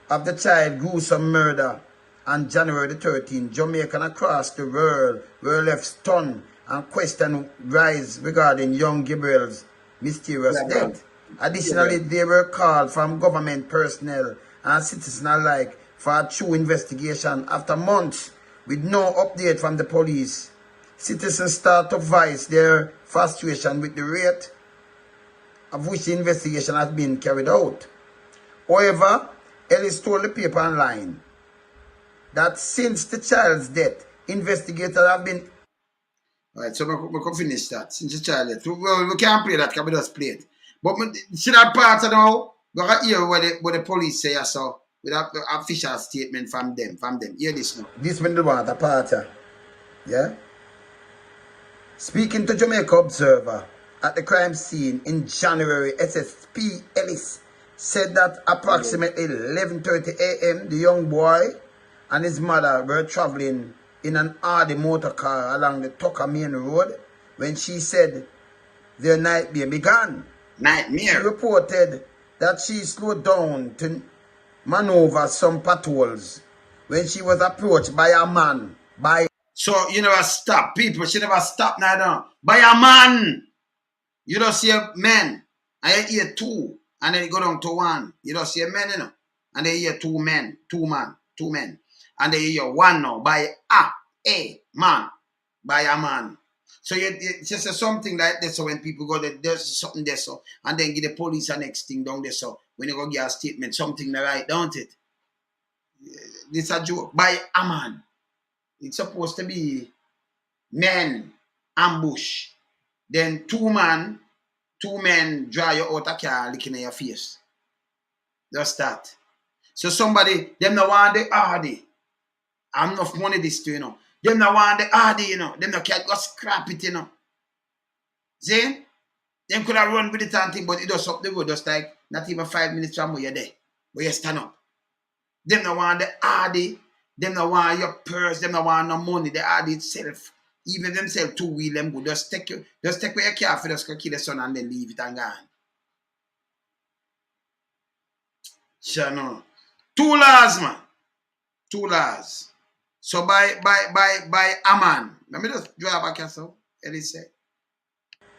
of the child's gruesome murder on January the 13th, Jamaicans across the world were left stunned and questions rise regarding young Gabriel's mysterious death. Additionally, they were called from government personnel and citizens alike for a true investigation. After months with no update from the police, citizens start to voice their frustration with the rate of which the investigation has been carried out. However, Ellis told the paper online that since the child's death, investigators have been... Alright, so we can finish that. Since the child death. We can't play that, because we just play it. But see that part of now, we can hear what the police say, so with an official statement from them. Hear this now. This one the one, the part, yeah? Speaking to Jamaica Observer at the crime scene in January, SSP Ellis said that approximately 11:30 a.m., the young boy and his mother were traveling in an Audi motor car along the Tucker Main Road when she said their nightmare began. She reported that she slowed down to maneuver some potholes when she was approached by a man. So you never stop, people. She never stop now. By a man. You don't see a man. I hear two. And then you go down to one. You don't see a man, you know. And then you hear two men. And then you hear one now. By a man. By a man. So it's just something like this. So when people go there, there's something there. So and then give the police the next thing down there. So when you go get a statement, something right, don't it? This a joke. By a man. It's supposed to be men ambush. Then two men draw you out a car looking at your face. Just that. So somebody, them no want the hardy. I'm not money this too, you know. Them no want the hardy, you know. Them no can't go scrap it, you know. See? Them could have run with it and thing, but it does up the road, just like not even 5 minutes from where you're there. But you stand up. Them no want the hardy. Them no want your purse. Them no want no money. The hardy itself. Even themselves two-wheel them good. Just take away your car for just go kill the son and then leave it and gone. Sure no. 2 laws, man. 2 laws. So by a man. Let me just draw back here so. Ellis say.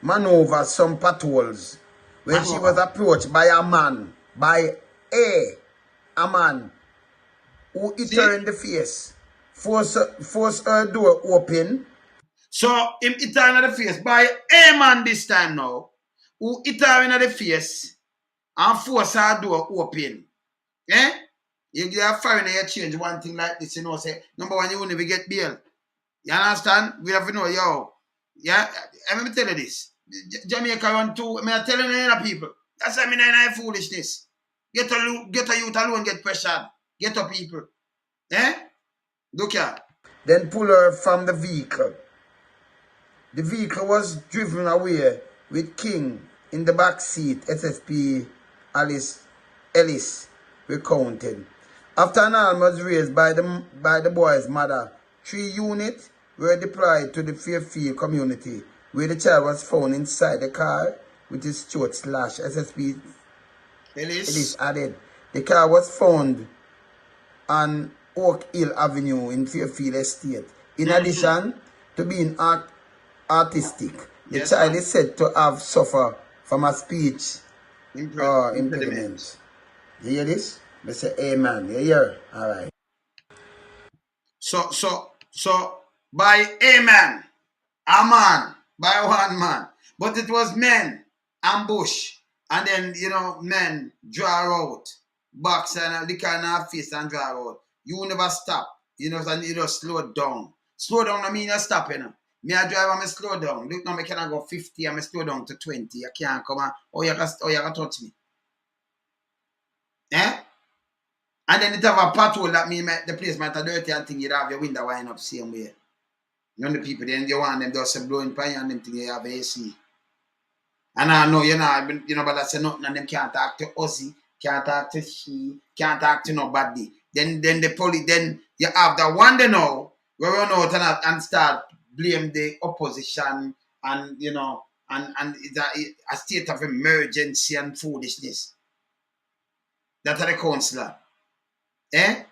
Maneuver some potholes when she was approached by a man. By a man who hit her in the face. Force her door open. So him hit her in the face by a man this time now, who hit her in the face and force her door open. Eh? You get a foreigner, you change one thing like this, you know, say, number one, you will never get bail. You understand? We have to know, yo. Yeah, let me tell you this. Jamaica run too. I telling you other people. That's why I mean I foolishness. Get a youth alone, get pressured. Get a people. Eh? Look here. Then pull her from the vehicle. The vehicle was driven away with King in the back seat, SSP Ellis recounted. After an alarm was raised by the boy's mother, 3 units were deployed to the Fairfield community, where the child was found inside the car with his throat slashed. SSP Ellis added. The car was found on Oak Hill Avenue in Fairfield Estate. In addition to being artistic, the child is said to have suffered from a speech impediment. You hear this? They say amen. You hear? All right. So by amen, a man, by one man. But it was men ambush. And then, men draw out. Box and lick in our face and draw out. You never stop. And you just slow down. Slow down, I mean you stop, Me a driver, I slow down. Look now, I cannot go 50, I slow down to 20. I can't come and, you can touch me. Eh? And then it have a patrol that mean the place might have dirty and thing, you have your window wind up same way. The people, then you want them just blowing pie and them thing you have AC. And I know, but that's nothing and them can't talk to Ozzy, can't talk to she, can't talk to nobody. Then the police, then you have the one they know, we run out and start blame the opposition and, and it's a state of emergency and foolishness. That's the councillor. Eh?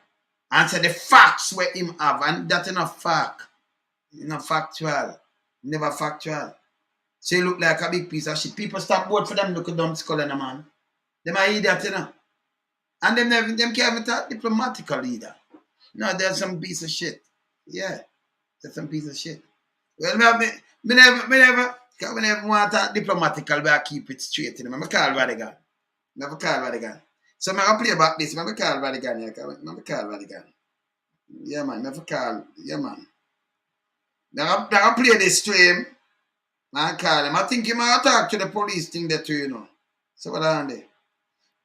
And say the facts where him have, and that's enough fact. Not factual. Never factual. So you look like a big piece of shit. People stop vote for them look dumb skull in a man. Them are idiot, And them can't even talk diplomatical either. No, there's some piece of shit. Yeah. There's some piece of shit. Well, me never want to talk diplomatical, but I keep it straight. I call Radigan. Never call Radigan. So I play back this. I call Radigan. I call Radigan. Yeah, man. Never call. Yeah, man. Now I play this stream. I call him. I think he might talk to the police thing there too, So what are they?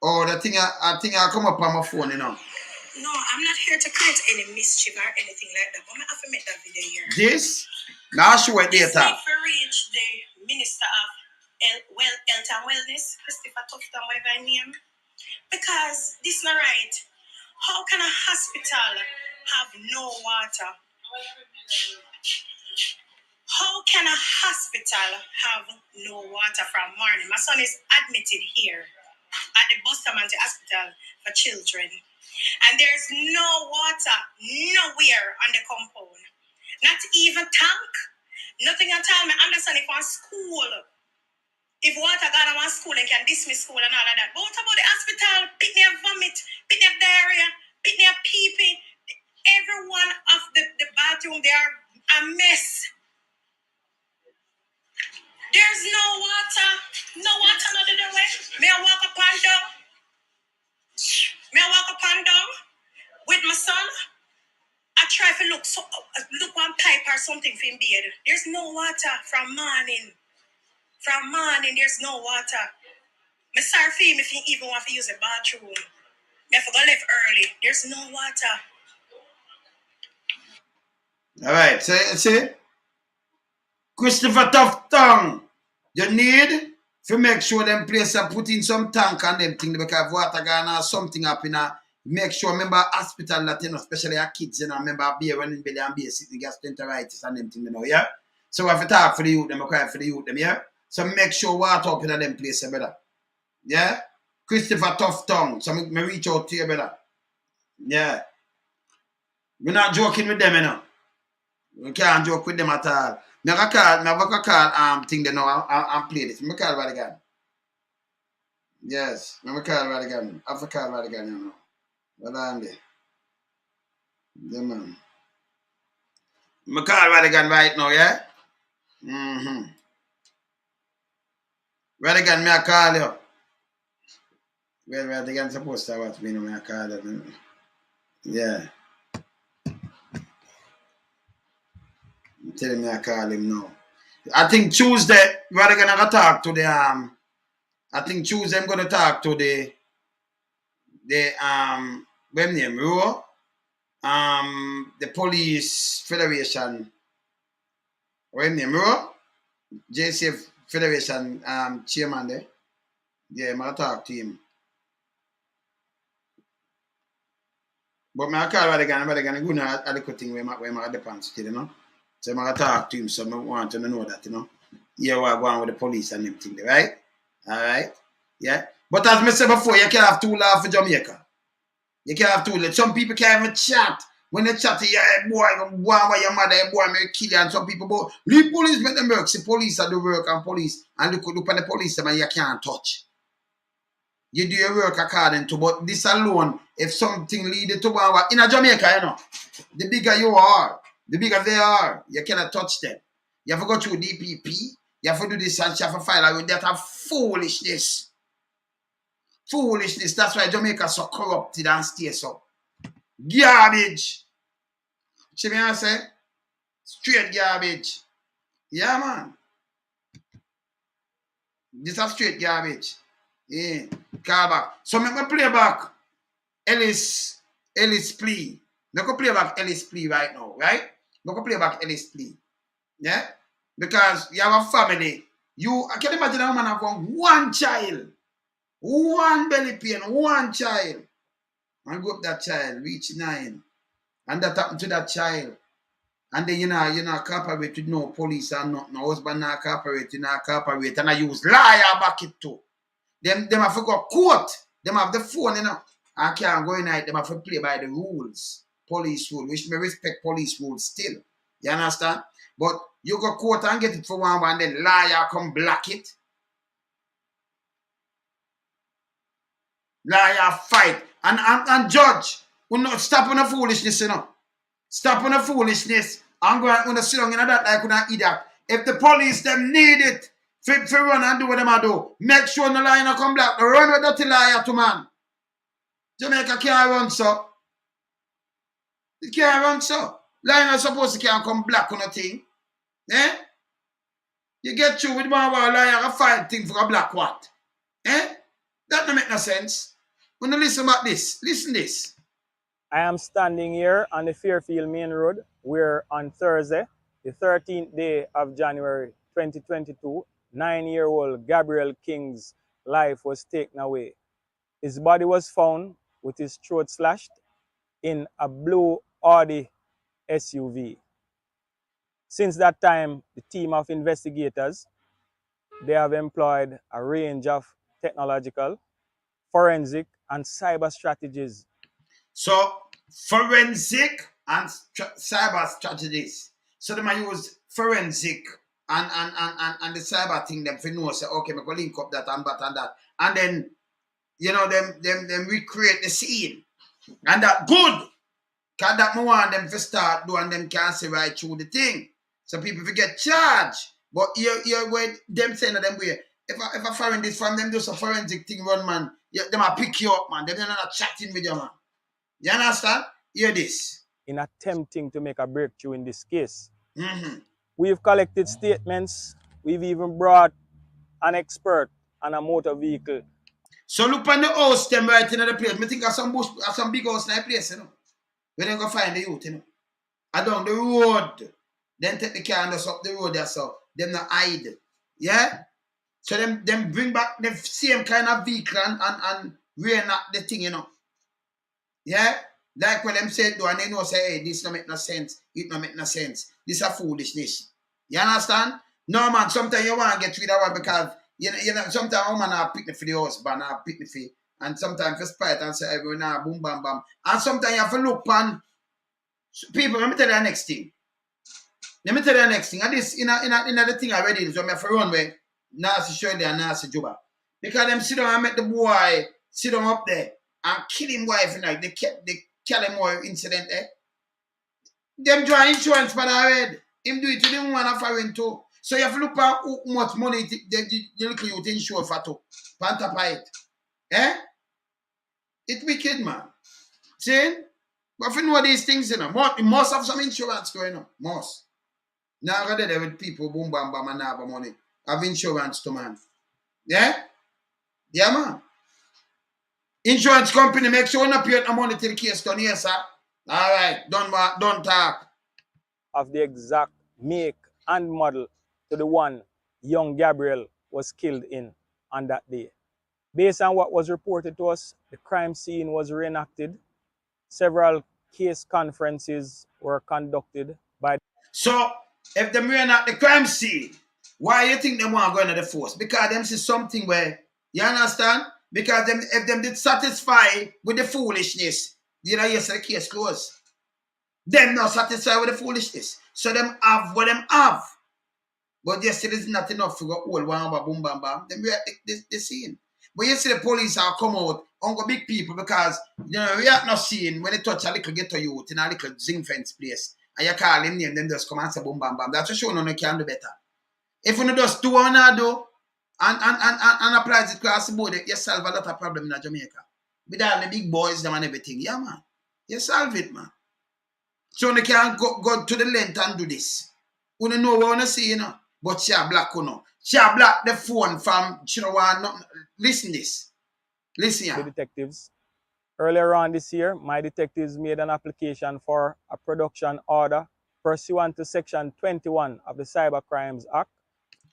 Oh, the thing I think I come up on my phone, No, I'm not here to create any mischief or anything like that. But I have to make that video here. This? Now show it data. This need to reach the Minister of Health and Wellness, Christopher Tufton, whatever I name. Because this not right. How can a hospital have no water? How can a hospital have no water from morning? My son is admitted here at the Bustamante Hospital for Children. And there's no water nowhere on the compound. Not even tank. Nothing at all. I understand if on school, if water gone on school and can dismiss school and all of that. But what about the hospital? Pick me a vomit, pick me a diarrhea, pick me a pee-pee. Every one of the bathroom, they are a mess. There's no water. No water not the way. May I walk up and down? May I walk up and down with my son? I try to look one pipe or something for him bed. There's no water from morning. From morning, there's no water. I'm sorry for him if he even want to use a bathroom. I have to go left early. There's no water. All right, so see? Christopher Tufton, you need to make sure them place are put in some tank and them thing because water gone or something happen. Make sure, remember hospital that, especially our kids, remember beer running belly and beer sitting gastroenteritis and them thing, yeah? So we have to talk for the youth, them, cry for the youth, them, yeah? So make sure water up in them places, brother. Yeah? Christopher Tufton, so me reach out to you, brother. Yeah. We're not joking with them, We can't joke with them at all. Never call thing they know and play this. Me call Radigan. Yes, me call Radigan. I have to call Radigan, What on there? Yeah, man. Me call Radigan right now, yeah? Radigan, me I call you. Well, Radigan supposed to watch me, me I call you. Yeah. tell him I call him now. I think Tuesday, we're gonna go talk to the I think Tuesday I'm gonna talk to the when name Ro, the police federation, when name Ro, JCF federation chairman there. Yeah, I'm gonna talk to him. But my call what they're gonna go now at the thing where my depends still, you know. So I'm gonna talk to him, so I want to know that, you know. Yeah, we're going with the police and everything, right? Alright. Yeah. But as I said before, you can't have two laws for Jamaica. You can't have two. Some people can't even chat. When they chat, yeah, boy, why your mother, boy, may kill you, and some people go, leave police make them work. See, police are the work and police. And look at the police, man, you can't touch. You do your work according to, but this alone, if something leads to one, in a Jamaica, you know, the bigger you are, the bigger they are, you cannot touch them. You have to go through DPP, you have to do this and you have to file with that foolishness. Foolishness, that's why Jamaica is so corrupted and stays so. Garbage. See me I say? Straight garbage. Yeah, man. This is straight garbage. Yeah. Call back. So make me play back Ellis plea. Make me play back Ellis plea right now, right? Make me play back Ellis plea. Yeah? Because you have a family. I can imagine a woman have one child. One belly pain, one child. And go up that child, reach 9. And that happened to that child. And then you know, cooperate with no police and nothing. No husband not cooperate, and I use liar back it too. Them have to go court. Them have the phone, you know. I can't go in night. Them have to play by the rules. Police rule. Which me respect police rules still. You understand? But you go court and get it for one and then liar come block it. Liar fight. And judge. We not stop on the foolishness, you know. Stop on the foolishness. I'm going to sit down in that like an idiot. If the police them need it, for run and do what them I do, make sure the lion come black. Run with dirty liar to man. Jamaica can't run so. It can't run so. Lion supposed to can't come black on a thing. Eh? You get through with one lion a fight thing for a black what? Eh? That don't make no sense. When you listen about this, listen this. I am standing here on the Fairfield Main Road, where on Thursday, the 13th day of January 2022, 9-year-old Gabriel King's life was taken away. His body was found with his throat slashed in a blue Audi SUV. Since that time, the team of investigators, they have employed a range of technological, forensic, and cyber strategies. So, forensic and cyber strategies. So, they might use forensic and the cyber thing, them for know, say, okay, I'm going to link up that and that and that. And then, you know, them recreate the scene. And that good. Because that more want them to start doing, them can see right through the thing. So people forget charged. But you when them saying that them way, if I find this from them do some forensic thing run, man, them a pick you up, man. Them not chatting with you, man. You understand? Hear this. In attempting to make a breakthrough in this case. Mm-hmm. We've collected statements. We've even brought an expert on a motor vehicle. So look on the house them right in the place. I think of some big house in the place, you know. Where they go find the youth, you know. And down the road. Then take the car and just up the road there, so them not hide. Yeah? So them bring back the same kind of vehicle and rear up the thing, you know. Yeah? Like when them said though, and they know say, hey, this don't make no sense. It don't make no sense. This is a foolishness. You understand? No man, sometimes you want to get rid of one because you know sometimes a woman have pick for the husband, have pick for, and sometimes for spite and say everyone now boom bam bam. And sometimes you have to look on people. Let me tell you the next thing. And this in the thing already, so I have to run with Nancy Shirley and Nancy Juba. Because them sit down and make the boy sit down up there and kill him wife, like they kill him more incident there. Them draw insurance for the head. Him do it to them one of foreign too. So you have to look at how much money the little youth insure for too. Panta it. Eh? It's wicked, man. See? But if you know these things, you know, you must have some insurance going on. Must. Now I go there with people boom bam bam and have money. Have insurance to man. Yeah? Yeah, man. Insurance company make sure you not pay no money till the case done, yes, sir. All right, don't talk. Of the exact make and model to the one young Gabriel was killed in on that day. Based on what was reported to us, the crime scene was reenacted. Several case conferences were conducted by. So, if them were not the crime scene, why you think they want to go into the force? Because them see something where, you understand? Because them, if them did satisfy with the foolishness, you know, yes, the case closed. Them not satisfied with the foolishness. So them have what them have. But yes, it is not enough to go all one boom bam bam. Then we are the scene. But you see the police are come out on go big people because you know we are not seeing when they touch a little ghetto youth in a little zinc fence place. And you call him name, them just come and say boom bam bam. That's for sure no one can do better. If you just do what you do and apply it across the board, you solve a lot of problem in Jamaica. With all the big boys them and everything. Yeah man. You solve it, man. So they can go to the length and do this. You don't know what you see, you know. But she a black, you know. She a black the phone from, you know what, listen this. Listen the here. detectives. Earlier on this year, my detectives made an application for a production order pursuant to Section 21 of the Cybercrimes Act.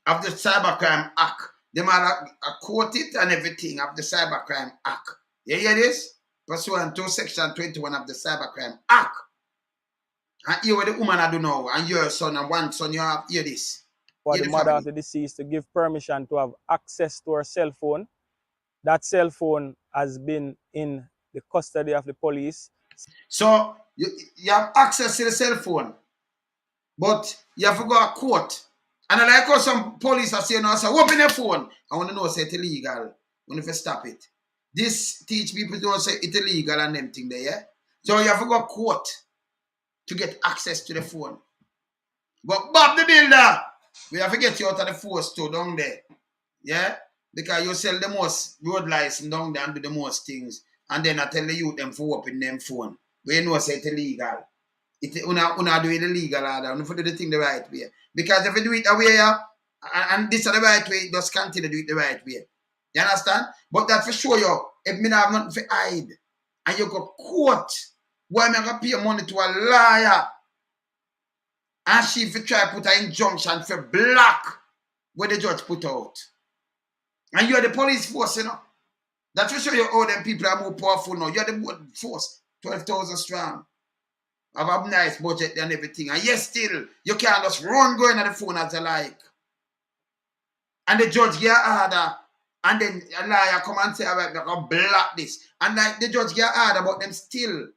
Of the Cybercrime Act. They might quote it and everything of the Cybercrime Act. You hear this? Pursuant to Section 21 of the Cybercrime Act. And here what the woman I do now, and your son and one son, you have hear this. For Hear the the mother family. of the deceased to give permission to have access to her cell phone. That cell phone has been in the custody of the police. So you have access to the cell phone, but you have to go to court. And I like how some police are saying, so open your phone. I want to know say it's illegal. We need to stop it. This teach people don't say it's illegal and them thing there, yeah? So you have to go to court to get access to the phone. But Bob the Builder, we have to get you out of the force too down there. Yeah? Because you sell the most road license down there and do the most things. And then I tell the youth them for open them phone. But you know say it's illegal. Una do it illegal order. Una do the thing the right way. Because if you do it the way, and this is the right way, just continue to do it the right way. You understand? But that for sure you, if me not have nothing to hide, and you go court, why am I going to pay money to a liar? And she if you try to put an injunction for black, where the judge put out. And you're the police force, you know. That will show you how them people are more powerful now. You're the force, 12,000 strong. Have a nice budget and everything. And yes, still, you can't just run going on the phone as you like. And the judge get order. And then a liar come and say, all right, I'm going to block this. And like the judge get order, but them still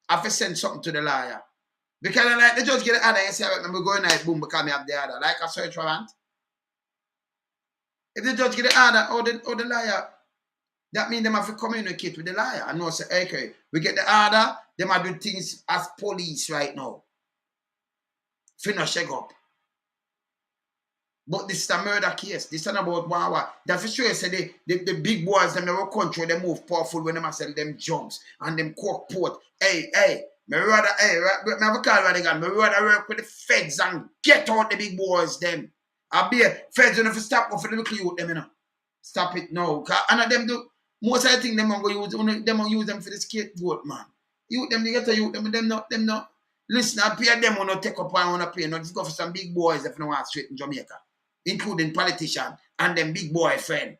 have to send something to the liar. Because like the judge get the order and say, all right, I'm going to boom because I have the order. Like a search warrant. If the judge get the order or the liar, that means them have to communicate with the liar and know say, okay, we get the order, them are doing things as police right now. Finna shake up. But this is a murder case. This is not about 1 hour. That for sure say the big boys, them never control, they move powerful when them sell them jumps and them cork port. Hey, me rather have a call right again. Me rather work with the feds and get out the big boys them. I be feds don't have to stop for the little youth them, you know. Stop it now. And them do most of the thing them go use them for the scapegoat, man. Youth them they get to youth them not. Listen, I pay them when take up and wanna pay. Not just go for some big boys if you want straight in Jamaica. Including politicians and them big boy friend.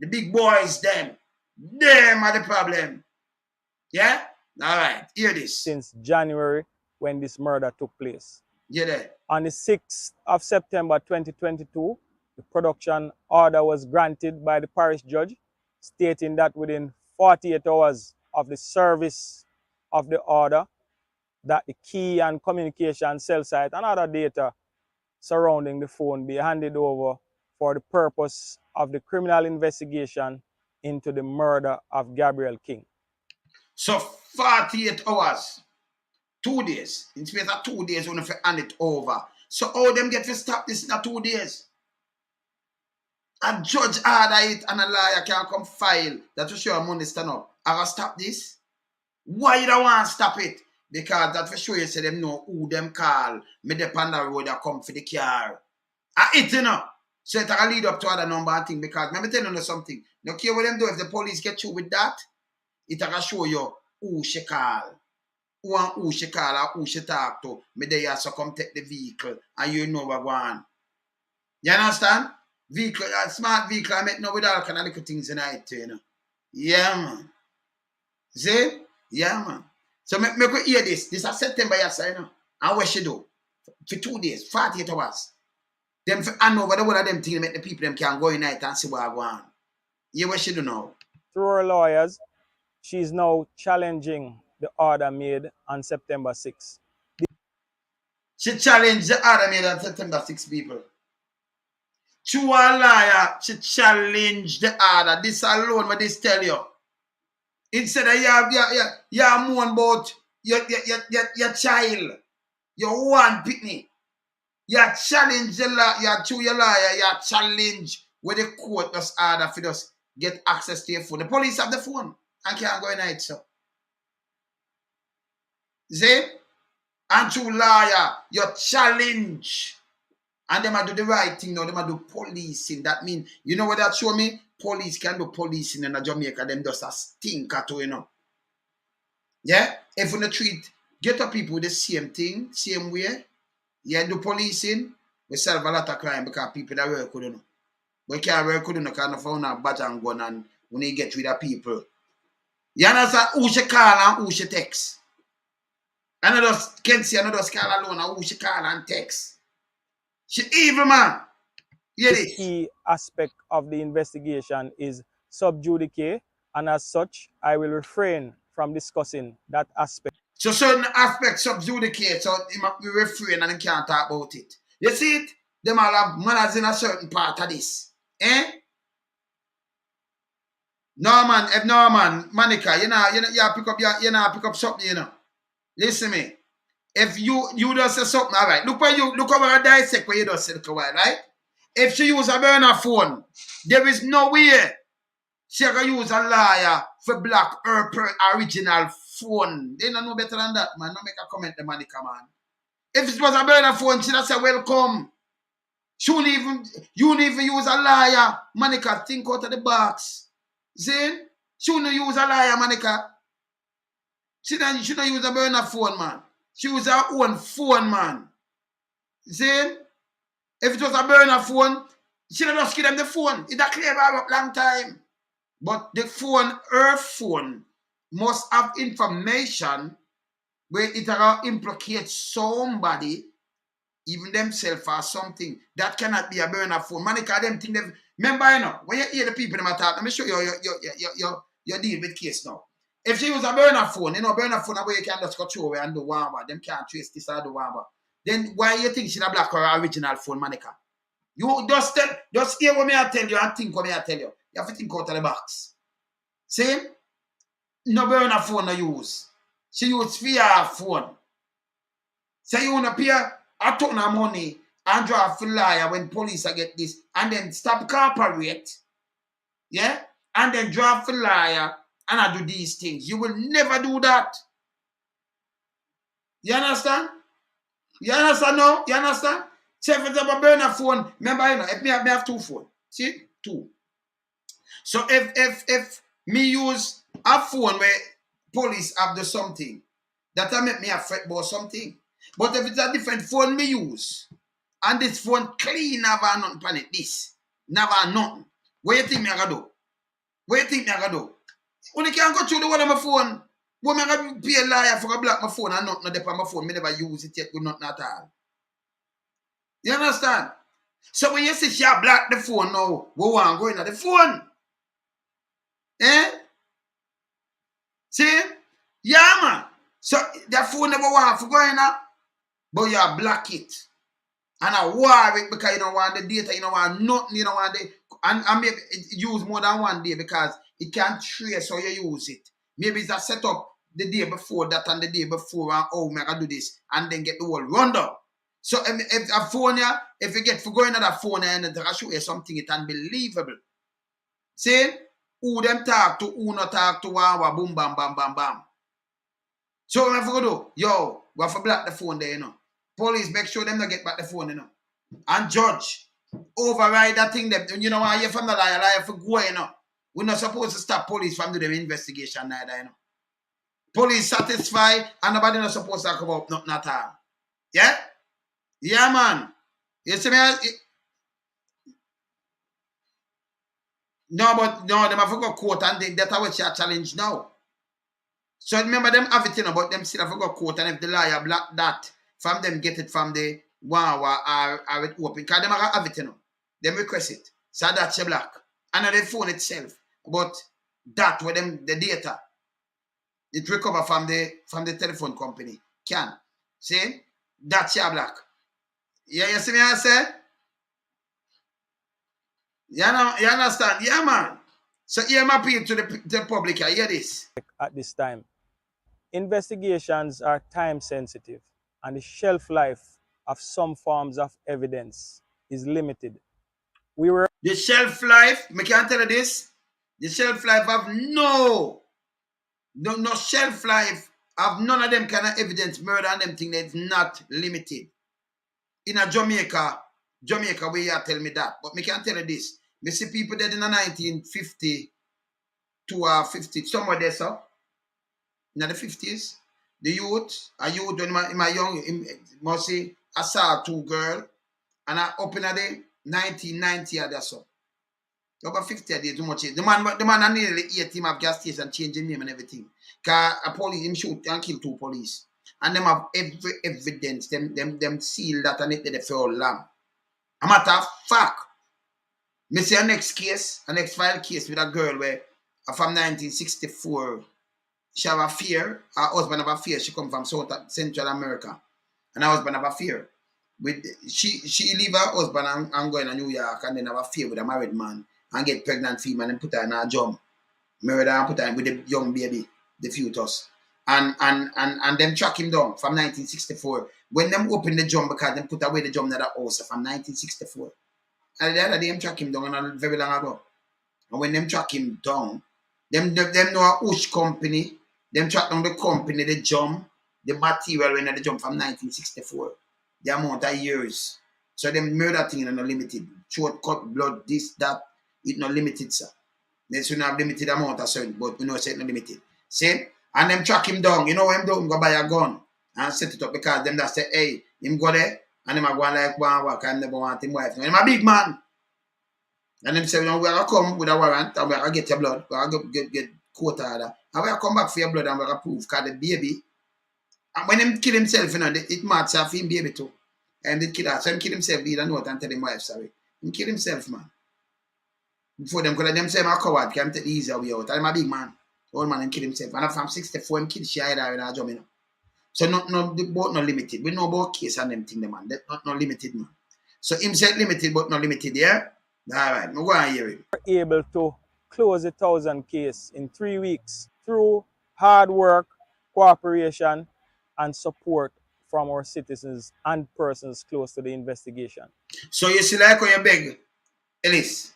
The big boys them are the problem. Yeah? Alright, hear this. Since January when this murder took place. Yeah there. On the 6th of September 2022, the production order was granted by the parish judge, stating that within 48 hours of the service of the order, that the key and communication cell site and other data surrounding the phone be handed over for the purpose of the criminal investigation into the murder of Gabriel King. So 48 hours. 2 days. In space of 2 days, we have to hand it over. So how them get to stop this in 2 days? A judge order it and a liar can come file that to show money stand up. I will stop this. Why you don't want to stop it? Because that for sure you say them know who them call. Me the panda road that come for the car. It you know. So it can lead up to other number of things because let me tell you something. No care what them do if the police get you with that, it can show you who she call. Who she call or who she talk to. Me they also come take the vehicle and you know what going. You understand? Vehicle, a smart vehicle, I make no with all kind of little things in it, you know. Yeah, man. See? Yeah, man. So me go hear this. This is September, yes, I know. And what she do? For 2 days, 48 hours. Them for hand over the whole of them things make the people them can go in night and see what I want. Yeah, what she do now? Through her lawyers, she is now challenging the order made on September 6. She challenged the other made on September 6 people. Through a liar, she challenged the order. This alone, what this tell you. Instead of you moan about your child, your one pitney. You challenge the law, your liar, you challenge where the court does order for us get access to your phone. The police have the phone and can't go in it, so. See? And to liar, you challenge. And them do the right thing now, them do policing. That means, you know what that show me? Police can do policing in Jamaica, them just a stinker too, you know. Yeah? If we treat ghetto people the same thing, same way, yeah, do policing, we solve a lot of crime because people that work with you know. We can't work with you because no found a bat and gun and when you get rid of people. You understand who she call and who she text. Another can't see another call alone and who she call and text. She evil, man. Hear The this. key aspect of the investigation is sub judice, and as such, I will refrain from discussing that aspect. So certain aspects subjudicate, so we refrain and can't talk about it. You see it? Them all have manners in a certain part of this. Eh? Norman, Monica, you pick up something, you know. Listen to me. If you just say something, all right. Look over a dissect where you just say, right? If she use a burner phone, there is no way she can use a liar for block her original phone. They don't know better than that, man. Don't make a comment, the Monica, man. If it was a burner phone, she'd have said, welcome. You wouldn't even use a liar. Monica, think out of the box. See? She wouldn't use a liar, Monica. She don't use a burner phone, man. She use her own phone, man. See? If it was a burner phone, she'd have just give them the phone. It'd have cleared her up long time. But the phone, her phone, must have information where it will implicate somebody, even themselves or something. That cannot be a burner phone. Monica, them think they remember, you know, when you hear the people in my talk, let me show you your deal with case now. If she use a burner phone, you know, burner phone where you can just go through away and do one, them can't trace this or do one. Then why you think she'd have blocked her original phone, Monica? You just hear what me I tell you and think what me I tell you. You have to think out of the box. See? No burner phone no use. She use fear phone. Say you want to pay a ton of money and draw a flyer when police get this and then stop cooperate. Yeah? And then draw a flyer and I do these things. You will never do that. You understand? You understand now? You understand? Say if it's a burner phone, remember, you know, if me have two phones. See? Two. So if me use a phone where police have the something, that make me afraid about something. But if it's a different phone me use, and this phone clean, never nothing on it, this, never nothing. What you think me I gonna do? What you think me I gonna do? When you can't go through the one of my phone, what me I gonna pay a liar for a block my phone and nothing on my phone, me never use it yet with nothing at all. You understand? So when you say she block the phone now, we want to go into the phone. Eh? See? Yeah, man. So that phone never want to go in there, but you block it. And I worry because you don't want the data, you don't want nothing, you don't want the, and maybe use more than one day because it can't trace how you use it. Maybe it's a set up the day before that and the day before and oh, I can do this and then get the whole rundown. So if a phone, if you get for going to that phone and it will show you something, it's unbelievable. See? Who them talk to, who not talk to, boom, bam, bam, bam, bam. So what I have to do? Yo, we have to block the phone there, you know. Police, make sure them not get back the phone, you know. And judge, override that thing. Them, you know why you're from the liar for go, you know. We're not supposed to stop police from doing the investigation neither, you know. Police satisfied and nobody not supposed to come up nothing at all. Yeah? Yeah, man. You see me? No, but no, them have to go court and that's what you challenge now. So remember them have it, you know, but them still have to go court and if the lawyer block that, from them get it from the one or it open. Because them have it, you know. Them request it. So that's your black. And on the phone itself. But that where them the data, it recover from the telephone company. Can. See? That's your black. Yeah, you see me I say? You understand? Yeah, man. So here my appeal to the public. I hear this. At this time, investigations are time sensitive and the shelf life of some forms of evidence is limited. The shelf life, I can tell you this. The shelf life have no shelf life have none of them kind of evidence, murder and them thing that's not limited. In a Jamaica where you tell me that. But I can tell you this. Me see people dead in the 1950 or 50, somewhere there, so. In the 50s. The youth when my young, must say, I saw 2 girls, and I up in the 1990 or so. Over 50 a day, too much. The man nearly 8 him have gas station, changing name and everything. Because a police, him shoot and kill 2 police. And them have every evidence, them seal that and it they for lamb. A matter of fact, me see a next file case with a girl where from 1964. She have a fear. Her husband have a fear. She come from Central America. And her husband have a fear. She leave her husband and go to New York and then have a fear with a married man and get pregnant female and put her in a jump. Murder and put her with the young baby, the fetus. And them track him down from 1964. When them open the jump because them put away the jump in the house from 1964. And the other day them track him down and very long ago. And when them track him down, them know a Ush company. Them track down the company, the jump, the material when they jump from 1964. The amount of years. So them murder thing is not limited. Throat cut, blood, this, that, it's not limited, sir. They shouldn't have limited amount of certain, but we know it's not limited. See? And them track him down. You know what him do? Him go buy a gun and set it up because them that say, hey, him go there and him a go like one work and never want him wife. Him a big man. And them say, we're going to come with a warrant and we're going to get your blood. We're going to get court order. And we're going to come back for your blood and we're going to prove because the baby, and when him kill himself, you know, it matters of him baby too. And they kill her. So him kill himself, lead a note and tell him wife, sorry. Him kill himself, man. Before them, because them say I'm a coward, can take the easier way out. And I'm a big man. Old man, him kill himself. And from 64, him kill she either in a job, you know. So the boat not limited. We know about case and them thing, the man. That not limited, man. So him said limited, but not limited, yeah? All right, I'm going to hear him. We're able to close the 1,000 case in 3 weeks through hard work, cooperation, and support from our citizens and persons close to the investigation. So you see like when you beg, Ellis.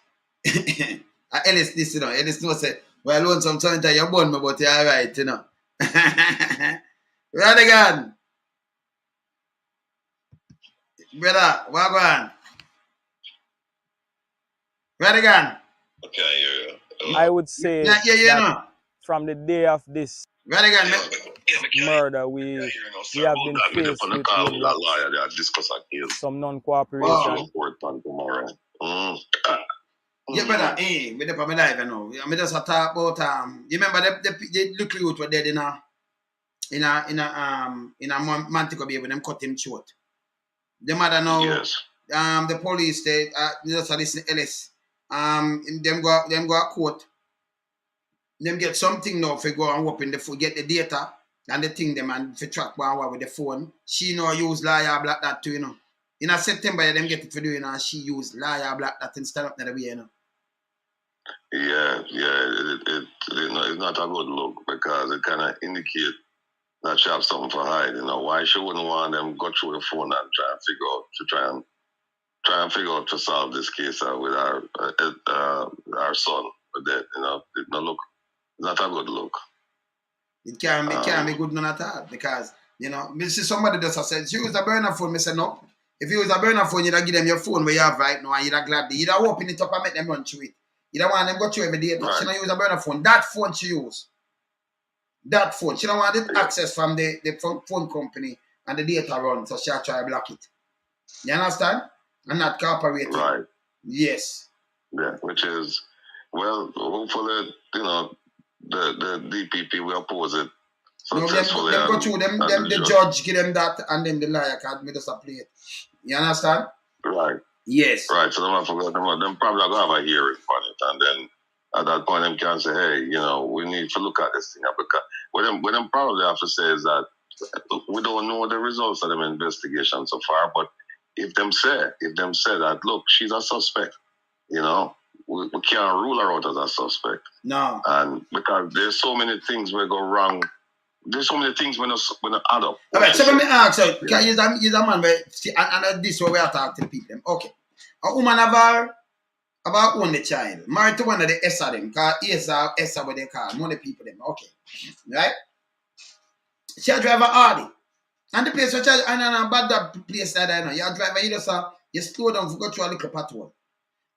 Ellis this, you know. Ellis knows say, well, alone sometimes you born me, but you're all right, you know. Right again. Brother, what go on? Right again. Okay, yeah. I would say Yeah, that no. from the day of this Right again. murder, we have been faced with some non-cooperation. Yeah, brother, we up on my life, you know. I just talk about you remember the little youth were dead in a Mantico baby when them cut him short. The mother now, Yes. the police, they just listen Ellis. Them go a court. Them get something now for go and open get the data and the thing them and for track one with the phone. She know use liar black that too, you know. In a September, them get it for doing and she use liar black that and stand up the way, you know. Yeah, it's not a good look because it kind of indicate that she have something for hide. You know, why she wouldn't want them go through the phone and try and figure out to solve this case with our son with that. You know, it's not a good look. It can't be good none at all because, you know, me see somebody just said, she use a burner phone. Me say, no. If you use a burner phone, you'd give them your phone where you have right now and you'd gladly. You'd open it up and make them run through it. You don't want them go through every day. Right. She don't use a burner phone. That phone she use. That phone. She don't want the access from the phone company and the data run, so she'll try to block it. You understand? And not cooperating. Right. Yes. Yeah, which is, well, hopefully, you know, the DPP will oppose it successfully. No, them go through them the judge give them that and then the lawyer can't make us play it. You understand? Right. Yes. Right. So them probably gonna have a hearing on it, and then at that point them can say, hey, you know, we need to look at this thing up, because what them probably have to say is that we don't know the results of them investigation so far, but if them say that, look, she's a suspect, you know, we can't rule her out as a suspect. No. And because there's so many things will go wrong. There's so many things when add up. All right, so let me ask you, because you're a man where, see, and this is what we are talking to people. Okay. A woman have only child, married to one of the S of them, because S what they call, money people them. Okay. Right? She a drive a Audi. And the place which and a bad place that I know. You drive you slow down to go through a little patrol.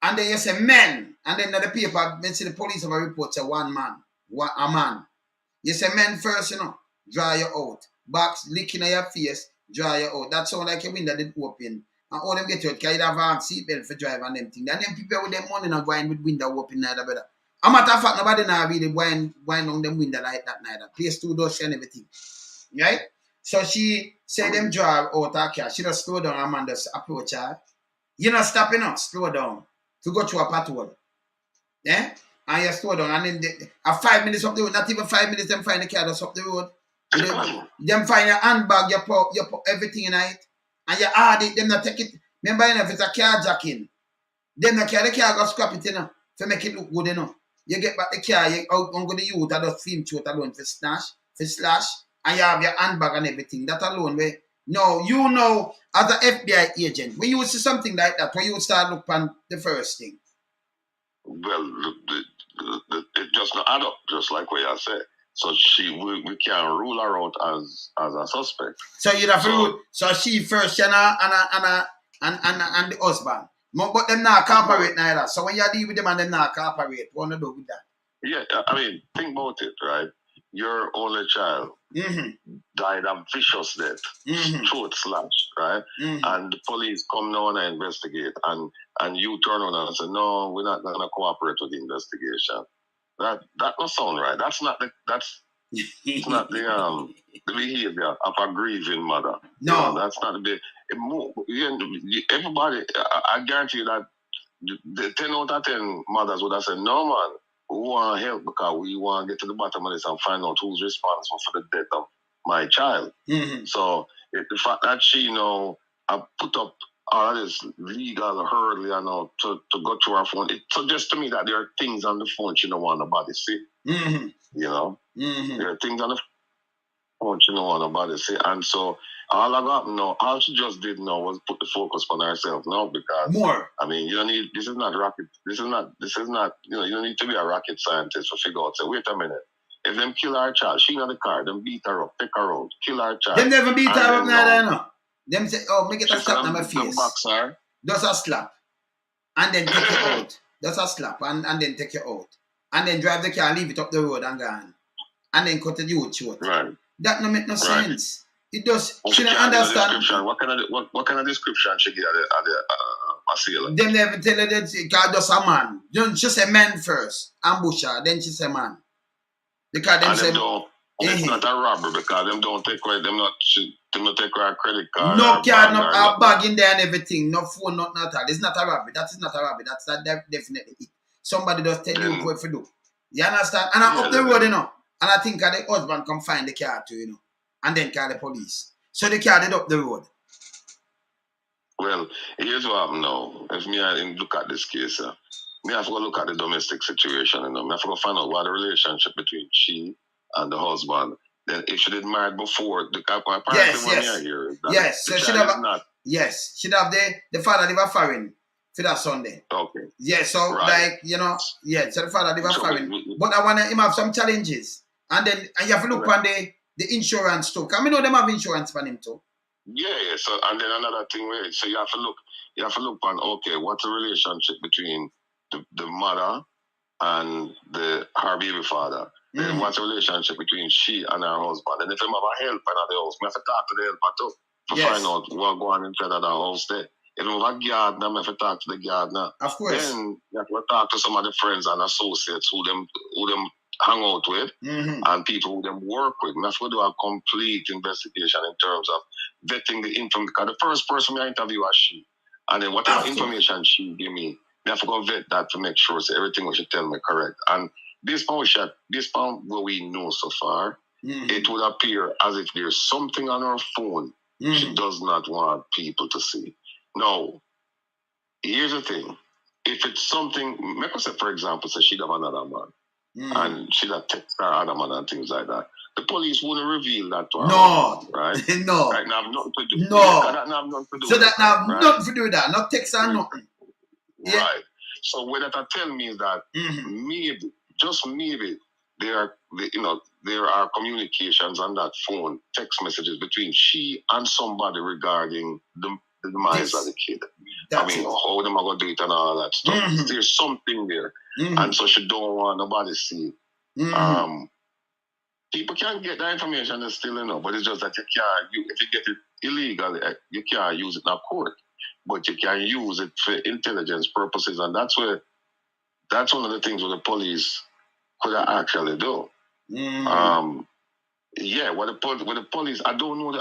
And then you say men, and then the paper, you see the police have a report say a man. You say men first, you know, dry you out. Box licking at your face, dry you out. That sound like a window did open. And all them get out, because you have a seatbelt for drive and them things. And then people with them money not going with window open neither, brother. A matter of fact, nobody now really going on them window like that neither. Place two doors and everything. Right? So she say them drive out her car. She just slow down and man just approach her. You not stopping up, slow down. To go through a patrol. Yeah? And you slow down, and then 5 minutes up the road, not even 5 minutes, them find the car that's up the road. Them find your handbag, you put everything in it, and you add it, them not take it. Remember, you know, if it's a carjacking, them not carry the car, go scrap it, you know, to make it look good, you know. You get back the car, you out on the youth, that just film through it alone for slash, and you have your handbag and everything. That alone, where, no, you know, as an FBI agent, when you see something like that, when you start looking on the first thing. Well, it just not add up, just like what you said. So we can't rule her out as a suspect. So you have to rule. So she first, and the husband. But them not cooperate neither. So when you deal with them and them not cooperate, what do you do with that? Yeah, I mean, think about it, right? Your only child died a vicious death, throat slashed, right? And the police come now and investigate, and you turn around and say, no, we're not gonna cooperate with the investigation. That don't sound right. It's not the behavior of a grieving mother. No, you know, that's not the everybody. I guarantee you that the 10 out of 10 mothers would have said, no man, we want to help because we want to get to the bottom of this and find out who's responsible for the death of my child. So the fact that she, you know, put up all this legal hurdle, you know, to go to her phone, it suggests to me that there are things on the phone she don't want nobody see. You know, there are things on the phone she don't want nobody see, and so all she just did now was put the focus on herself now, because I mean, you don't need, this is not, you know, you don't need to be a rocket scientist to figure out, say, wait a minute, if them kill her child, she in the car, them beat her up, take her out, kill her child. Them never beat her up now, no. Them say, oh, make it a slap on my face. Boxer. Just a slap. And then take you out. Just a slap and then take you out. And then drive the car, leave it up the road and gone. And then cut the youth short. Right. That no make no sense. It does. She don't understand. What kind of description she give at the assailant? Them never tell her that she just a man. She say man first, ambush her, then she say man. Because them say it's not a robbery, because them don't take away, them not take away a credit card. No card, no a bag in there and everything, no phone, not at all. It's not a robbery. That is not a robbery. That's definitely it. Somebody just tell you what to do. You understand? And I'm up the road, you know. And I think the husband come find the car too, you know. And then call the police. So the car did up the road. Well, here's what happened now. If I look at this case, me have to go look at the domestic situation, you know. Me have to go find out what the relationship between she and the husband. Then if she didn't marry before, she'd have the father live foreign for that Sunday. Okay. Yeah, so like, you know, so the father live foreign. But I want him have some challenges. And then you have to look on the insurance too. Because I know them have insurance for him too. Yeah. So and then another thing where so you have to look on okay, what's the relationship between the mother and her baby father? Then what's the relationship between she and her husband? And if him have a helper in the house, I have to talk to the helper too to find out what going on inside of the house there. If you have a gardener, I have to talk to the gardener. Of course. Then you have to talk to some of the friends and associates who them hang out with and people who them work with. We have to do a complete investigation in terms of vetting the information. Because the first person I interview was she. And then whatever information she give me, I have to go vet that to make sure so everything what she tell me correct. And this pound what we know so far, it would appear as if there's something on her phone she does not want people to see. Now, here's the thing. If it's something, make us say, for example, say she'd have another man and she'd have text her other man and things like that. The police wouldn't reveal that to her. No. Right? No. Right now, have nothing to do. No. Yeah, that have nothing to do so with that now right? nothing to do with that. Not text or nothing. Yeah. Right. So what that tell me is that maybe, just maybe, there are communications on that phone, text messages between she and somebody regarding the demise of the kid. How them are going to do it and all that stuff. There's something there. And so she don't want nobody to see it. People can get that information that's still enough, but it's just that if you get it illegally, you can't use it in court. But you can use it for intelligence purposes, and that's one of the things what the police could actually do. Yeah, what the police, I don't know what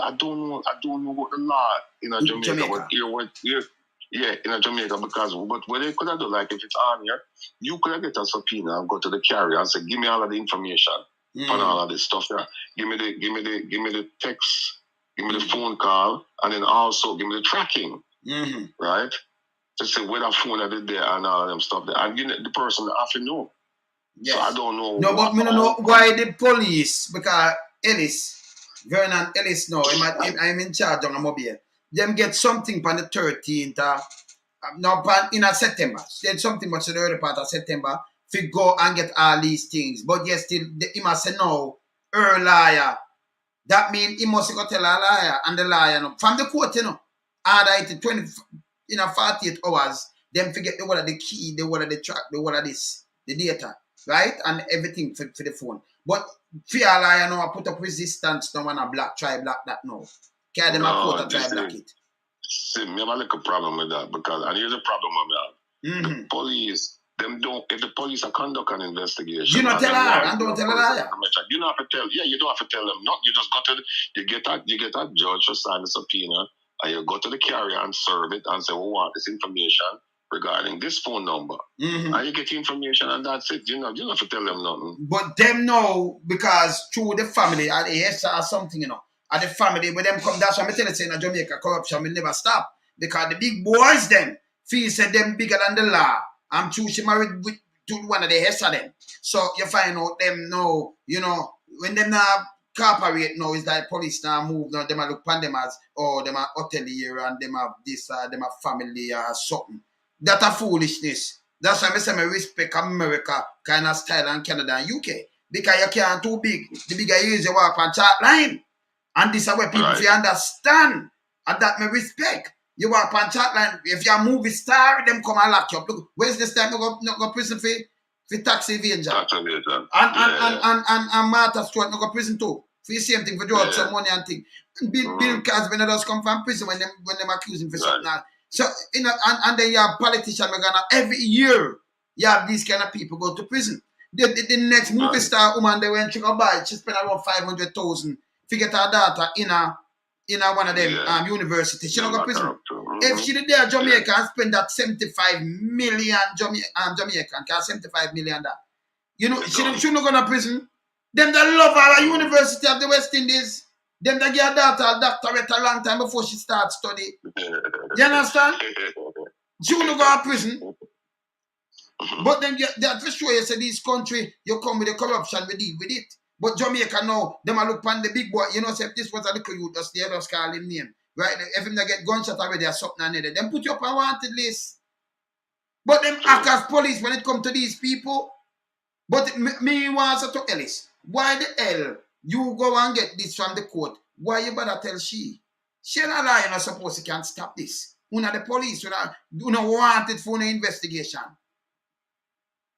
the law in Jamaica. But in Jamaica, because what they could have done, like if it's on here, you could have get a subpoena and go to the carrier and say, give me all of the information on all of this stuff there. Give me the text, give me the phone call, and then also give me the tracking. Right? To say where the phone I did there and all them stuff there. And the person have to know. Yes. So I don't know. No, but I don't know why the police, because Vernon Ellis now, I'm in charge of the mobile. Them get something on the 13th, in September. They had something much in the early part of September to go and get all these things. But yes, still, he must say no, her liar. That means he must go tell a liar and the liar, no. From the court, either 48 hours, them forget the word of the key, the word of the track, the word of this, the data, right? And everything for the phone. But fear liar now, I put up resistance now and try block that now. Carry them a court and try block it. See, me have a little problem with that because, and here's the problem with that. The police, if the police are conduct an investigation. You not tell her and don't tell a liar. You don't have to tell, you don't have to tell them not. You just go to, you get a judge to sign the subpoena. And you go to the carrier and serve it and say, we want this information regarding this phone number. And you get the information and that's it. You don't have to tell them nothing. But them know because through the family or the or something, at the family, when them come, that's why I tell you, saying in Jamaica, corruption will never stop. Because the big boys, them, feel say them bigger than the law. I'm true, she married to one of the heads of them. So you find out them know, when them now corporate now is like police now move now, them a look upon them as, them are hotelier and them have this, them have family or something. That's a foolishness. That's why I say I respect America kind of style and Canada and UK. Because you can't too big. The bigger you is, you walk on chart line. And this is where people feel understand. And that me respect. You walk on chat line. If you're a movie star, them come and lock you up. Look, where's this time you go prison for tax evasion? And Martha Stewart you go prison too. For the same thing for drugs, some money and thing. And Bill Cosby does come from prison when them accuse him for something. So and then you have politicians every year you have these kind of people go to prison. The next movie star woman they went to go buy, she spent around 500,000 to get her daughter in one of them universities. She don't go to prison. If she did there Jamaica and spend that 75 million Jamaican, 75 million that. She not go to prison. Them that love her University of the West Indies. Them that get her daughter a doctorate a long time before she starts study. You understand? She will not go to prison. But then that for sure you say this country, you come with the corruption, we deal with it. But Jamaica now, them a look on the big boy, say this was a little youth, just call him name. Right? If him get gunshot already or something and other, them put you up on wanted list. But them act as police when it come to these people. But me wants to Ellis. Why the hell you go and get this from the court? Why you better tell she? She not lie, you're not supposed to can't stop this. Una the police, you know want it for an investigation.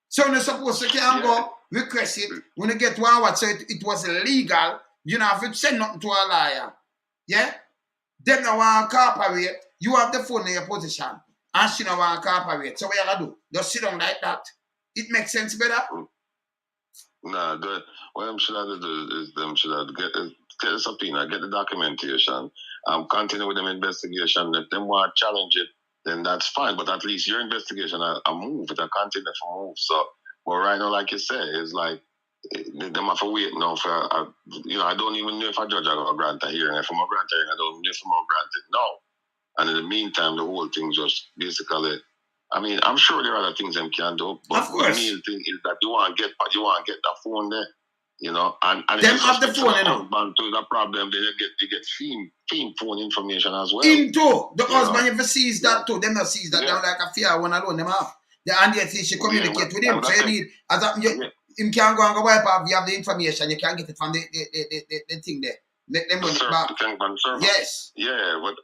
So you're supposed to can go request it. When you get one so it was illegal, you know have to send nothing to a liar. Yeah? Them no want to cooperate. You have the phone in your position. And she no want to cooperate. So what you gotta do? Just sit down like that. It makes sense better? Nah, what them should have do is them should have get the subpoena, get the documentation, continue with them investigation. If them want to challenge it, then that's fine. But at least your investigation, I move, it a continue to move. So, but right now, like you say, it's like them have to wait now for, I don't even know if a judge are going to grant a hearing. If I'm going to grant a hearing, I don't know if I'm going to grant it now. And in the meantime, the whole thing just basically, I mean, I'm sure there are other things them can do, but the main thing is that you want to get that phone there, you know, and them have the phone, you know. Husband to the problem, they get theme phone information as well. Into the husband, if he sees that too, them not sees that. They're like a fear one alone, them have. And yet she communicate with him. So you need, him can go and go wipe up, you have the information, you can get it from the thing there. Let them run it back. Yes. Yeah, but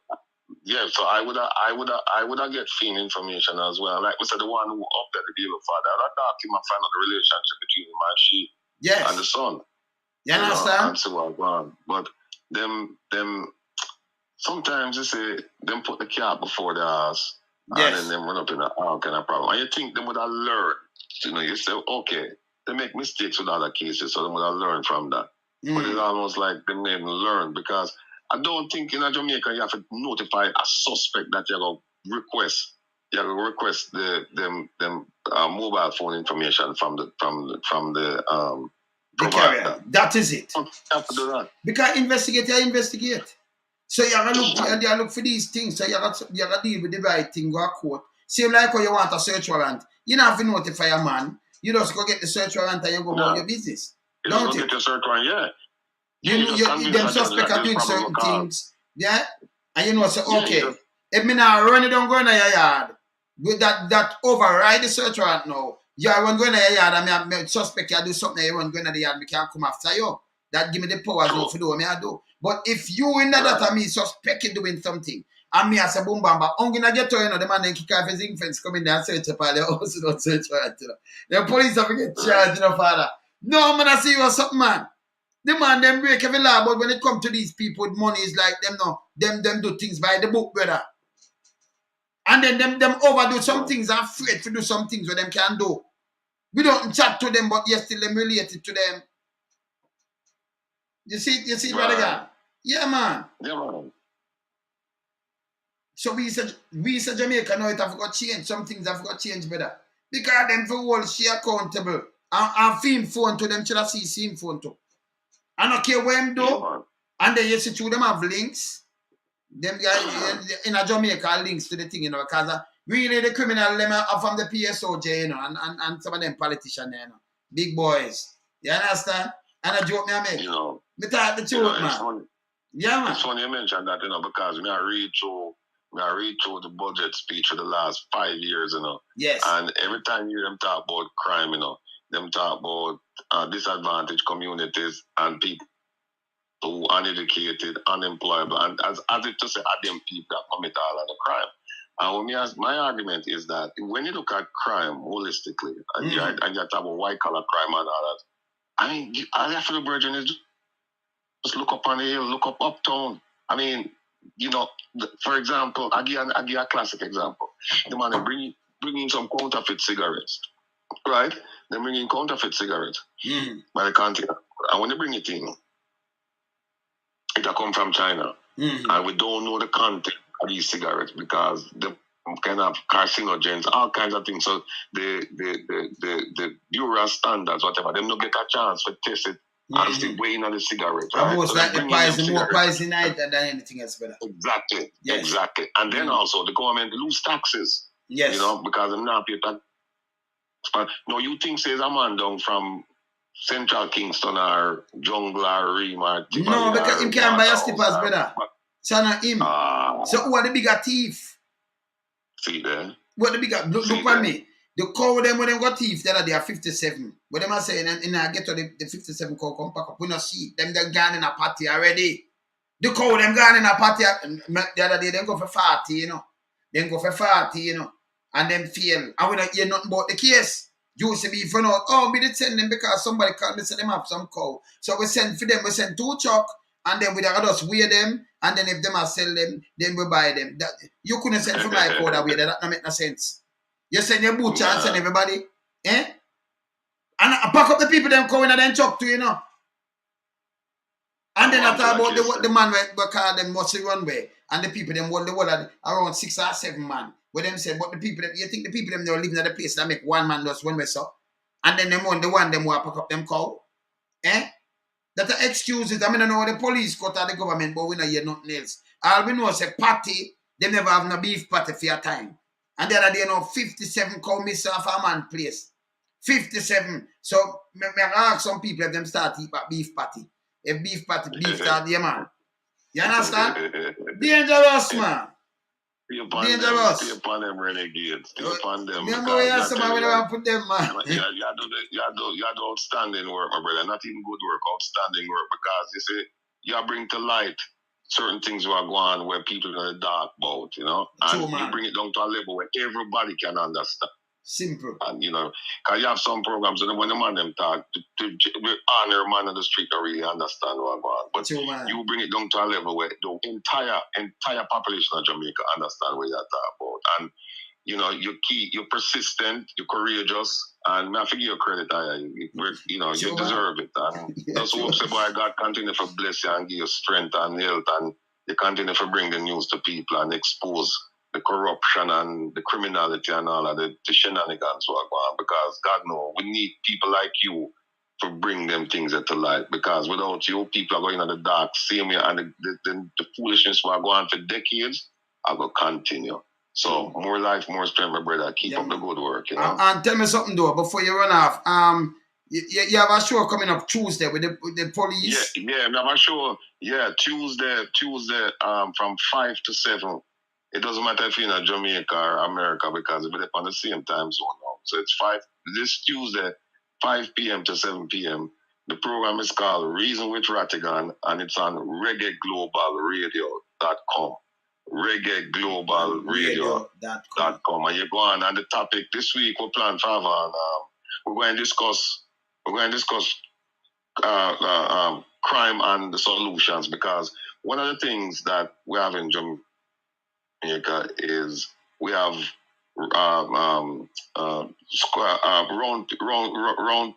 yeah, so I would have get fiend information as well. Like we said, the one who up there, the dealer father, I'd talk to him and find out the relationship between him and she and the son. You understand? And so on. But them sometimes you say them put the cat before the ass and then them run up in all kind of problem. And you think them would have learned. You know, you say, okay, they make mistakes with other cases, so they would have learned from that. But it's almost like they didn't learn because I don't think in Jamaica you have to notify a suspect that you're going to request. You're going to request them mobile phone information from the carrier. That is it. You have to do that. Because investigate. So you have to look for these things. So you have to deal with the right thing, go to court. Same like how you want a search warrant. You don't have to notify a man. You just go get the search warrant and you go about your business. You don't get your search warrant, them suspect are doing certain things, yeah? And you know, so okay, if me now run it down going to your yard, with that override the search warrant now, you are going to your yard and me suspect you do something, you run going to the yard, me can't come after you. That give me the powers now to do what I do. But if you in that me suspect you doing something, and me as a boom bamba, I'm going to get to, the man then kick off his zinc fence, come in there and search up all the house, don't search warrant, The police have to get charged, father. No, I'm going to see you something, man. The man them break every law, but when it come to these people with money, it's like them do things by the book, brother. And then them overdo some things and afraid to do some things what them can do. We don't chat to them, but yet still them related to them. You see, brother guy? Yeah, man. Yeah, man. So we said Jamaica now it have got change. Some things have got change, brother. Because them for all she accountable. And film phone to them, should I see same phone to. I don't care what them do. And then you see through them have links. Them guys in a Jamaica links to the thing, because really the criminal them are from the PSOJ, and some of them politicians, big boys. You understand? And a joke me I make. Me talk the truth, man. Yeah, man. It's funny you mentioned that, because I read through the budget speech for the last 5 years, Yes. And every time you hear them talk about crime, them talk about disadvantaged communities and people who are uneducated, unemployable, and as if to say, are them people that commit all of the crime. And my argument is that when you look at crime holistically, and you talk about white collar crime and all that, I mean, all you have to do, Virgin, is just look up on the hill, look up uptown. I mean, for example, I give a classic example. The man bring in some counterfeit cigarettes, right? They bring in counterfeit cigarettes by the container. And when they bring it in, it come from China. And we don't know the content of these cigarettes because they kind of carcinogens, all kinds of things. So the Bureau standards, whatever, them don't get a chance to test it and still weighing on the cigarette. Right? Almost so like the poison, more poison than anything else, brother. Exactly. Yes. Exactly. And then also the government lose taxes. Yes. Because they're not pay tax. But no, you think says a man down from Central Kingston or Jungle or Ream or Tipper. No, because him can't buy a slippers, brother. So not him. So who are the bigger thief? See there. What the bigger? Look at me. The cow them when them got thief, they are 57. But them are saying and I get to the 57 cow come back up. We not see them they're gone in a party already. The cow them gone in a party the other day, they go for 40, you know. Then go for 40, you know, and then fail. I will not hear nothing about the case. Used to be for out. Oh, we did send them because somebody called me send them up some cow. So we send for them, we send 2 truck, and then we just weigh them, and then if them are sell them, then we buy them. That you couldn't send for my cow that way. That don't make no sense. You send your butcher and send everybody, eh? And I pack up the people them cow and then chuck to, you know. And then I talk about the man we call them muscle runway, and the people them hold the whole around 6 or 7 man. Where them say, but the people them, you think the people them they are living at the place that make one man just one way so, and then them want the one them want pack up them cow, eh? That are excuses. I mean, I know the police cut out the government, but we not hear nothing else. All we know is a party. They never have no beef party for your time, and the other day, 57 cow missing off a man place, 57. So me ask some people if them start eat beef party. If beef party, beef start the man. You understand? Dangerous, man. Dangerous. Stay upon them renegades. Stay upon them. Remember we have somebody we want to put them, man. You do outstanding work, my brother. Not even good work, outstanding work. Because you see, you bring to light certain things were going on where people are in the dark about, you know. And you bring it down to a level where everybody can understand. Simple. And, you know, because you have some programs, and when the man them talk, to honor man on the street to really understand what's going on. But you bring it down to a level where the entire population of Jamaica understand what you're talking about. And, you know, you're persistent, you're courageous, and I give you credit. You know, you deserve it. And that's what say, boy, God continue to bless you and give you strength and health, and you continue to bring the news to people and expose the corruption and the criminality and all of the shenanigans who are going on, because God knows we need people like you to bring them things to light, because without you, people are going in the dark, same way, and the foolishness who are going on for decades are going to continue. So more life, more strength, my brother. Keep up the good work, you know. And tell me something though, before you run off. You have a show coming up Tuesday with the police. Yeah, we have a show. Yeah, Tuesday, from 5 to 7. It doesn't matter if you're in Jamaica or America, because we're on the same time zone now. So it's this Tuesday, 5 p.m. to 7 p.m. The program is called Reason with Rattigan, and it's on reggaeglobalradio.com. reggaeglobalradio.com. And you go on, and the topic this week we plan for we're going to discuss crime and the solutions, because one of the things that we have in Jamaica is we have round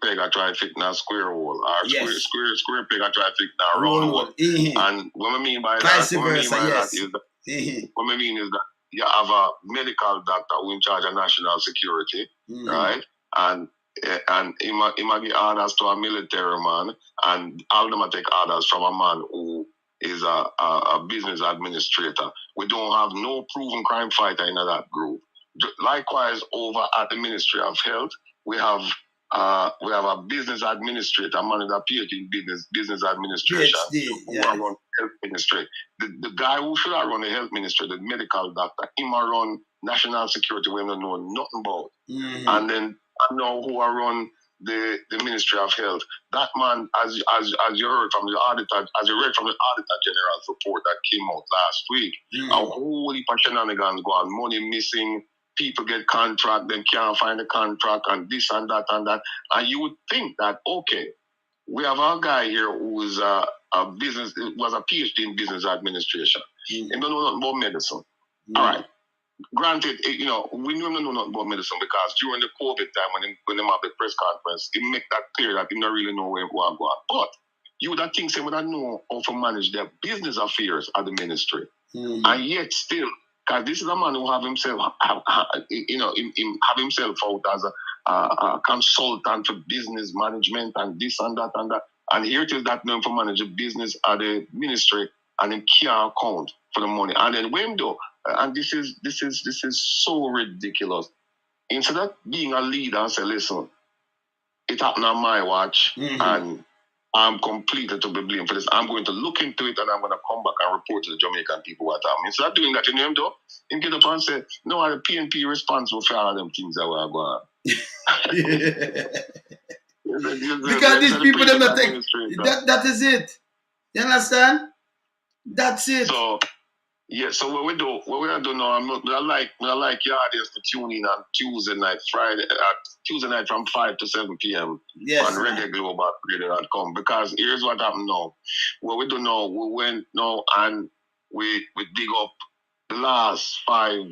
peg I try to fit in a square hole, or square peg I try to fit in a round hole. And what I mean by that, is that you have a medical doctor who in charge of national security, right? And he might give orders to a military man, and all of them take orders from a man who is a business administrator. We don't have no proven crime fighter in that group. Likewise, over at the Ministry of Health, we have a business administrator, a man with a PhD in business administration, who run the health ministry. The guy who should have run the health ministry, the medical doctor, him run national security, we don't know nothing about. And then I know who run the Ministry of Health. That man, as you heard from the auditor, as you read from the Auditor General's report that came out last week, a whole heap of shenanigans go on, money missing, people get contract, then can't find the contract, and this and that and that. And you would think that, okay, we have a guy here who is was a PhD in business administration. He don't know nothing about medicine. All right. Granted, you know, we don't know nothing about medicine, because during the COVID time, when they have the press conference, it make that clear that they don't really know where we're going. But you would have think they would have know how to manage their business affairs at the ministry. And yet still, because this is a man who have himself, have himself out as a consultant for business management and this and that and that. And here it is that known for manage the business at the ministry, and then can't account for the money. And then when though, and this is so ridiculous. Instead of being a leader and say, listen, it happened on my watch, and I'm completely to be blamed for this. I'm going to look into it, and I'm going to come back and report to the Jamaican people what happened. Instead of doing that, you know him though, he get up and say, no, the PNP responsible for all them things that were going on. Because these people them not take that is it. You understand? That's it. So yeah, so what we are doing now, I like your audience to tune in on Tuesday night, Tuesday night from 5 to 7 p.m. Yes, on reggaeglobal.com, because here's what happened now. What we do now, we went now and we dig up the last 5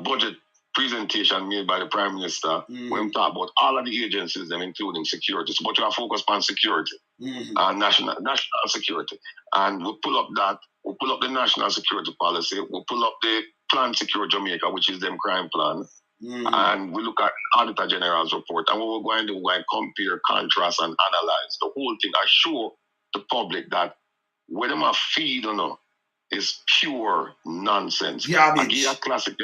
budget presentation made by the Prime Minister when we talk about all of the agencies, them including security. So, but we are focused on security, national security. And we pull up the national security policy, we pull up the Plan Secure Jamaica, which is them crime plan, and we look at Auditor General's report. And what we're going to do, we're going to compare, contrast, and analyze the whole thing. I show the public that whether my feed or not is pure nonsense. Yeah, I give you a classic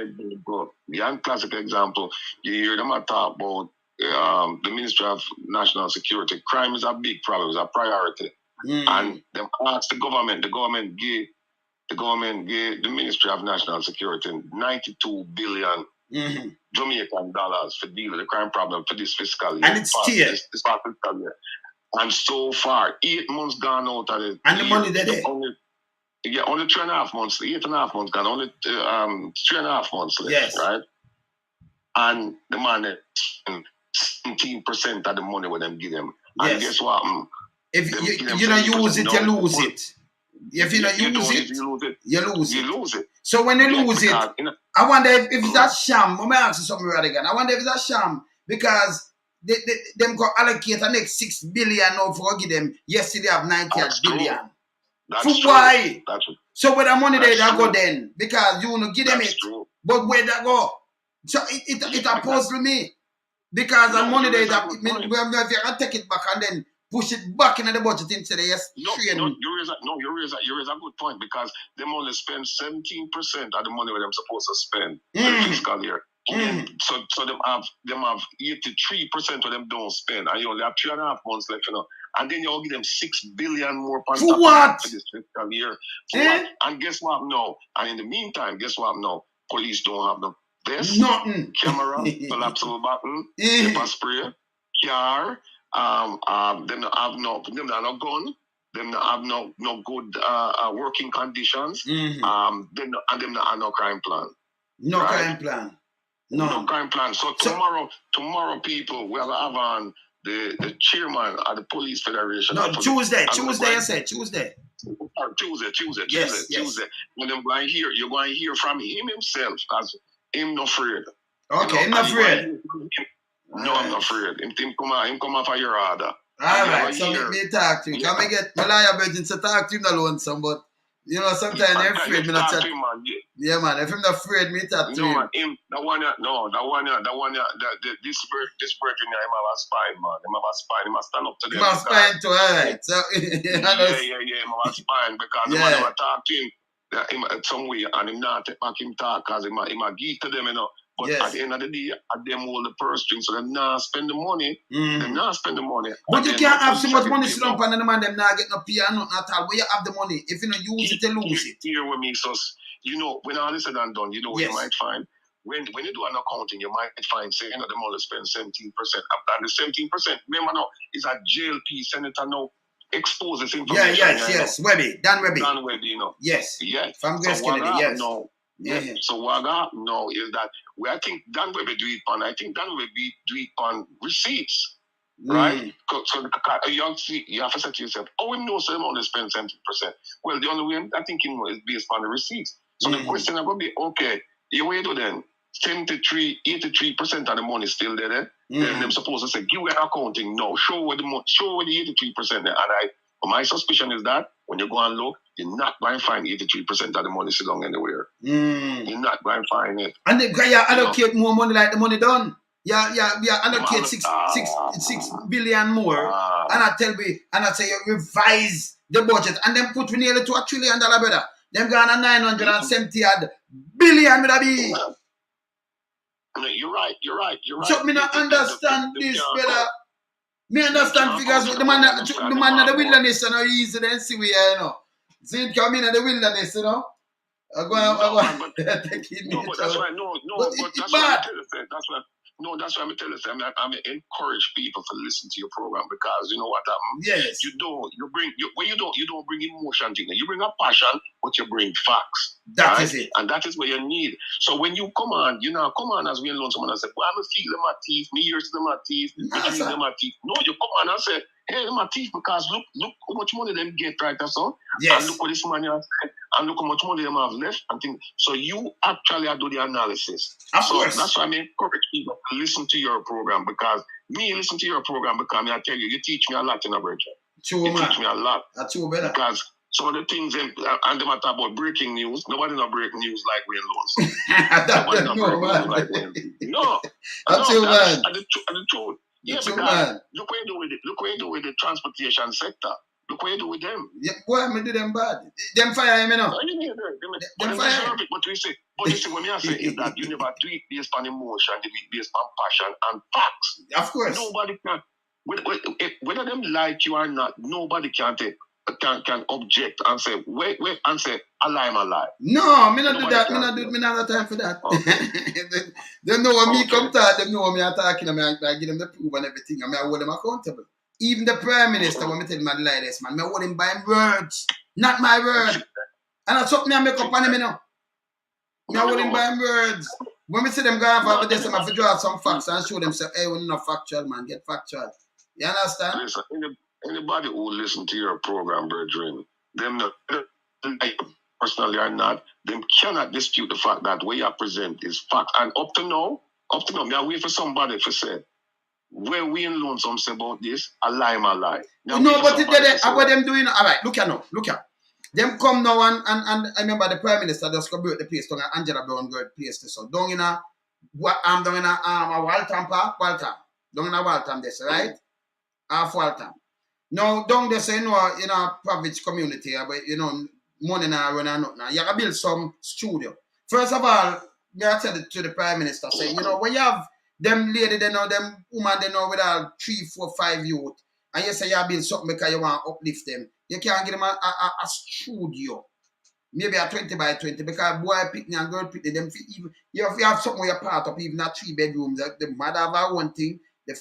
example. You hear them talk about the Ministry of National Security. Crime is a big problem, it's a priority. And them ask the government gave the Ministry of National Security 92 billion Jamaican dollars to deal with the crime problem for this fiscal year. And it's still. This past fiscal year. And so far, 8 months gone out of it. And the money there. Only 3.5 months, 8.5 months gone, only 3.5 months left, yes. Right? And the money, 17% of the money what them give them. Yes. And guess what? If you don't use it, you lose it. If you don't use it, you lose it. So when you lose it, I wonder if it's a sham. Let me ask you something right again. I wonder if it's a sham because them go allocate the next 6 billion now for give them. Yesterday have 98 billion. That's true. Why? That's true. So where the money there that go then? Because you wanna give them it. True. But where that go? So it opposes me. Because the money there that if you can take it back and then push it back into the budget instead of you raise a good point, because them only spend 17% of the money them supposed to spend for the fiscal year. So them have 83% of them don't spend, and you only have 3.5 months left, and then you give them 6 billion more for what? For this fiscal year. For what? And guess what now? And in the meantime, guess what now? Police don't have no vest, nothing, camera, collapsible button, pepper spray, car. Them not have no gun. Them not have no good working conditions. Them not have no crime plan. No crime plan. No crime plan. So tomorrow, people, we have on the chairman of the Police Federation. No, Tuesday. I said Tuesday. Tuesday. When them going here, you're going to hear from him himself, because him not afraid. Okay, him not afraid. No, I'm not afraid. Him come off of your order. All right, so me talk to him. Can I get my lawyer virgin to talk to him alone, some, but sometimes they're afraid me not chat. Yeah, man. If I'm not afraid, me talk to him. This virgin, him have a spine, man. Him have a spine. He must stand up to them. He must spine too, all right. So, him have a spine, because the man talk to him some way, and him not take back him talk, because him a give to them, But at the end of the day, them hold the purse string, so them not spend the money. Them not spend the money. But you can't have so much money sitting up and them not get no pay or nothing at all. Where you have the money, if you don't use it, you lose it. Here with me, so when all is said and done, what you might find. When you do an accounting, you might find, say, them only spend 17%. And the 17%, remember now, is a JLP senator now exposes information. Yes. Webby, Dan Webby. Yes. From Grace Kennedy, yes. So what I got now is that I think Dan Webby do it on receipts, right? So you have to say to yourself, we know so them only spend 17%. Well, the only way I think is based on the receipts. So the question is going to be, okay, you wait then. 83% of the money is still there. Then them supposed to say, give an accounting. No, show where the 83% there. And my suspicion is that when you go and look, you're not going to find 83% of the money still long anywhere. You're not going to find it. And the guy allocate more money like the money done. Yeah, allocate 6 billion more. And I say you revise the budget and then put nearly to $1 trillion, brother. Them gone on 970 billion with a B. No, you're right. So me not understand this, brother. Me understand figures. The man in the wilderness, easy then see we See it come in the wilderness, I go but that's why. No, but that's why. No, that's why I'm telling you. I'm encourage people to listen to your program because you know what happens. Yes. You don't bring emotion to it. You bring a passion, but you bring facts. That is it. And that is what you need. So when you come on, as we learn someone and say, well, I'm feeling my teeth, me ears to my teeth, me feel them my teeth. No, you come on and say, hey, my teeth, because look how much money them get right there, son. Yes. And look what this man has said, and look how much money them have left and things. So you actually do the analysis. Of course. That's why I encourage people to listen to your program because me listen to your program because I tell you teach me a lot in a bridge. True, you man. teach me a lot. That's true, better. Because some of the things, and they matter about breaking news. Nobody not break news like Wayne Loans. Nobody not break news like Wayne. No. That's true, man. And the truth. Yeah, true, because man. look what you do with it. Look what you do with the transportation sector. Look what you do with them. Yeah, why me do them bad? Them fire him, you know. Them fire. But you see, what me I say is that you never do it based on emotion, you do it based on passion and facts. Of course. Nobody can. Whether them like you or not, nobody can object and say, wait, and say, a lie. No, me not do that. Me not have time for that. Okay. They know when me come talk, they know when me attacking them, I give them the proof and everything, and I hold them accountable. Even the Prime Minister, when me tell him I lie this, man, I hold him by words, not my word. And that's what me I make up on him, you know. Me I hold him by words. When we see them go off over this, I have to draw some facts and show them, say, hey, we're not factual, man, get factual. You understand? Listen, anybody who listen to your program, brethren, them not personally or not, them cannot dispute the fact that what you present is fact. And up to now, me I wait for somebody to say, where we in Lonesome say about this, a lie. Now, no, but what them doing? All right, look here. Them come now and I remember the Prime Minister just go build the place down at Angela Brown Girl place to so down in a Waltham Park, down in a Waltham this, right? Half Waltham. Now down there say Province community, but money now run and nothing. You gotta build some studio. First of all, you have to tell it to the Prime Minister, say, when you have them lady, they know them woman, they know with all 3, 4, 5 youth, and you say you build something because you want to uplift them. You can't give them a studio. Maybe a 20 by 20, because boy picnic and girl picnic, them even if you have something where you're part of, even a 3 bedrooms, the mother have one thing, the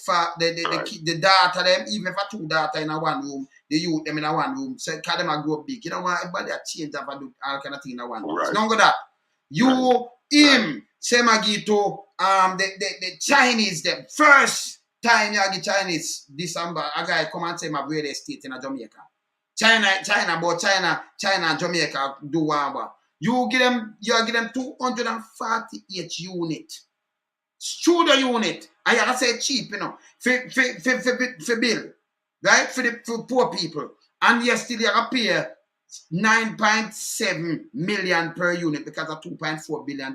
daughter them, even if a 2 daughter in a one room, the youth them in a one room, so because them grow big. You don't want everybody to change up and do all kind of thing in a one room. Right. So don't go that. Say Magito, the Chinese, the first time you get Chinese December, a guy come and say my real estate in Jamaica. China and Jamaica do one. You give them 248 unit. Studio unit. And you have to say cheap, for bill. Right? For poor people. And yesterday you have to pay 9.7 million per unit because of $2.4 billion.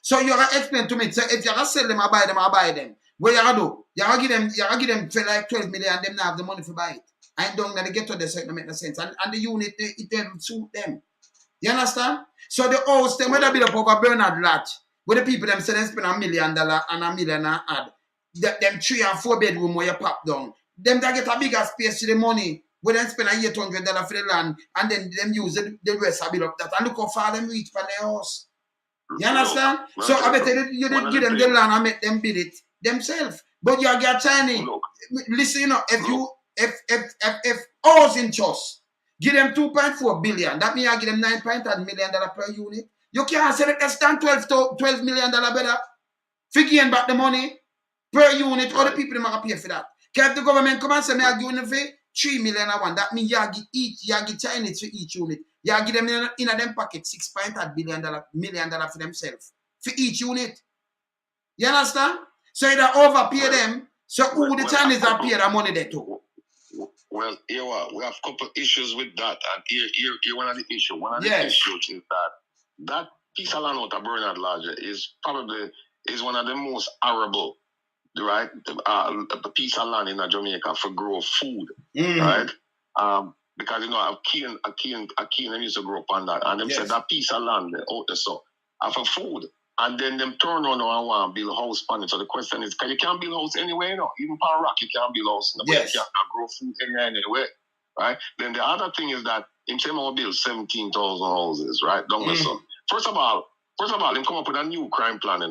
So you have to explain to me, so if you have to sell them, I buy them. What you have to do? You have to give them for like 12 million, them not have the money to buy it. And don't let get to the certain make no sense. And the unit, it doesn't suit them. You understand? So the house, them whether build up over Bernard Lodge, where the people them say they spend $1 million and $1 million and add. Them 3 and 4 bedroom where you pop down. Them that get a bigger space for the money, where they spend $800 for the land, and then them use the rest of build up that. And look how far them reach from their house. You understand? So I bet you didn't give them the land and make them build it themselves. But you get Chinese. Listen, if ours in trust, give them 2.4 billion, that means I give them $9.8 million per unit. You can't say less than $12 million better. Figure back the money per unit, all the people them are pay for that. Because the government come and say me I give them for $3 million a one, that means you give Chinese for each unit. You give them in a them pocket $6.8 million for themselves for each unit. You understand? So you overpay them. So who the Chinese are pay the money they too? Well, here we have a couple issues with that, and here one of the issues. One of the issues is that piece of land out of Bernard Lodge is probably one of the most arable, right? The piece of land in Jamaica for grow food, right? Because Akeem used to grow up on that, and them said that piece of land out there so for food. And then them turn on and want to build a house on it. So the question is, because you can't build a house anywhere, even on rock, you can't build a house. You can't grow food anywhere, right? Then the other thing is that him say I build 17,000 houses, right? Don't listen. First of all, him come up with a new crime plan,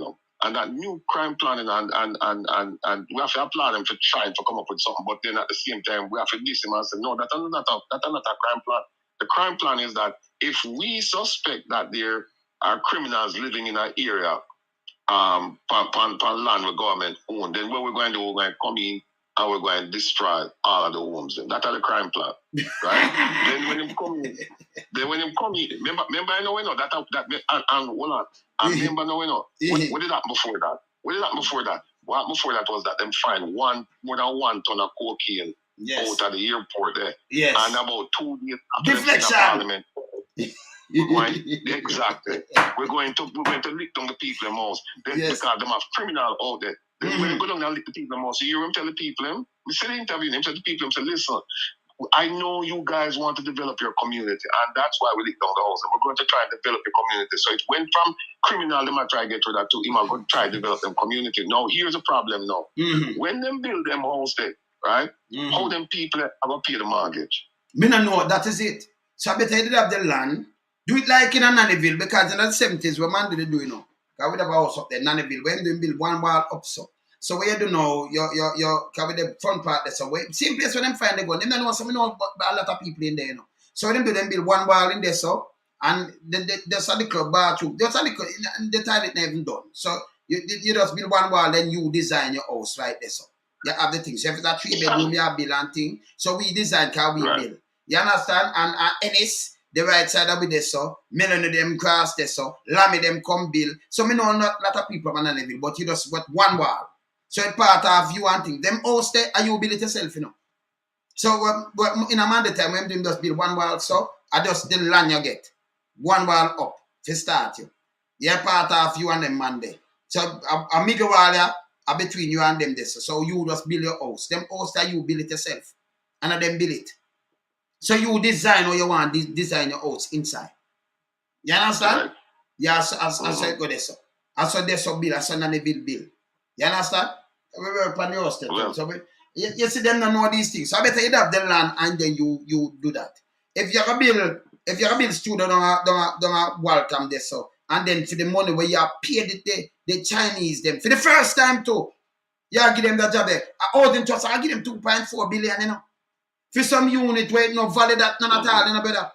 And that new crime planning and we have to applaud them for trying to come up with something, but then at the same time we have to diss them and say, no, that's not a crime plan. The crime plan is that if we suspect that there are criminals living in an area pan land with government owned, then what we're going to do, we're going to come in and we're going to destroy all of the homes. That's the crime plan, right? Then when him come in, remember I know we know that and hold on. And remember now we know what did that before that? What did that before that? What before that was that them find more than 1 ton of cocaine out of the airport there. Yes. And about 2 days after Deflection. Parliament. Exactly. We're going to lick down the people the most. Because them have criminal out there. Then when they go down and lick the people the most, so you hear him tell the people, we say the interview, him tell the people, say, listen, I know you guys want to develop your community, and that's why we lick down the house. And we're going to try and develop your community. So it went from criminal, they might try to get rid of that to him, I'm going to try to develop them community. Now, here's the problem now. When them build them house there, right? How them people are going to pay the mortgage? Me no know, that is it. So I better you have the land, do it like in a Nannyville, because in the 70s, what man did they do, you know? Because we have a house up there, Nannyville, when they build one wall up so. So what you do now, your with the front part there, so same place where them find the gun. Them don't know some know but a lot of people in there, you know. So what them do, them build one wall in there, so, and there's the club bathroom. There's the toilet not even done. So you just build one wall, then you design your house right there, so. You have the things. So if it's a 3-bedroom, you have build and thing. So we design how we build. You understand? And Ennis, the right side of it, so Melanie them cross there, so Lammy them come build. So me know not a lot of people are living, but you just got one wall. So it's part of you and thing. Them house there, and you build it yourself, you know. So in a man the time when them just build one wall, so I just the land you get. One wall up to start you. You're part of you and them man there. So a bigger wall are between you and them this. So you just build your house. Them house that you build it yourself. And them build it. So you design how you want design your house inside. You understand? Right. Yeah, so it go there so. As so this so build, as so none build. You understand? We work on your house. So you see them don't know these things. So I better you have the land and then you do that. If you're a build studio don't welcome this so. And then for the money where you are paid the Chinese them for the first time too. You give them that job there. I give them 2.4 billion, you know. For some unit where it no value that none at all, you know, brother.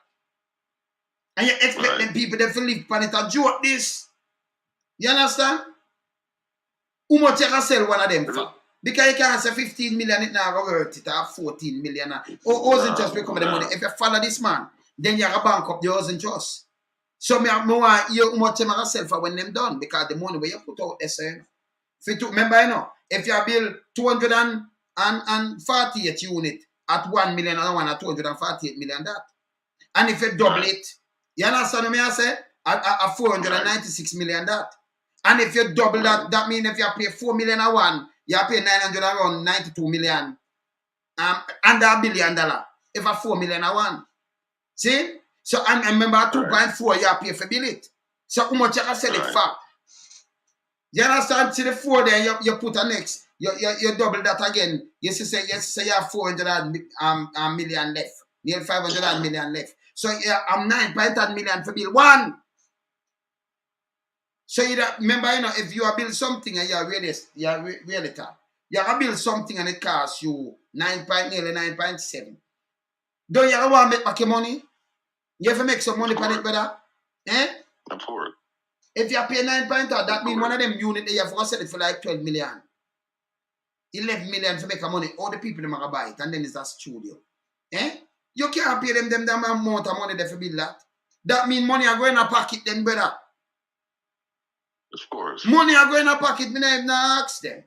And you expect them people to live on it and joke this. You understand? How much you can sell one of them for? Because you can't say 15 million it now worth it or 14 million. Or isn't just become the money. If you follow this man, then you're a bank up the housing trust. So me want you how much you can sell for when them done because the money where you put out there, sir. Remember, you know, if you build 248 unit at 1 million and one at 248 million that. And if you double it, you understand what I say? At 496 million that. And if you double that, that means if you pay 4 million at one, you pay 992 million. Under $1 billion. If a 4 million at one. See? So and remember 2.4 you pay for bill it. So how much you can sell it for? You understand? See the 4 there, you put a next. You double that again. You say you have 400 million left. Near 500 million left. So I'm 9.10 million for bill one. So you remember, you know, if you are build something and you're realtor, you are build something and it costs you nearly 9.7. Don't you want to make back your money? You have to make some money on it, brother. Eh? Afford. If you pay 9.2, that means one of them units you have to sell it for like 12 million. 11 million to make a money. All the people them are buy it and then it's a studio. Eh? You can't pay them amount of money they for build that. That means money are going to pocket then, brother. Of course. Money are going to pocket, me not ask them.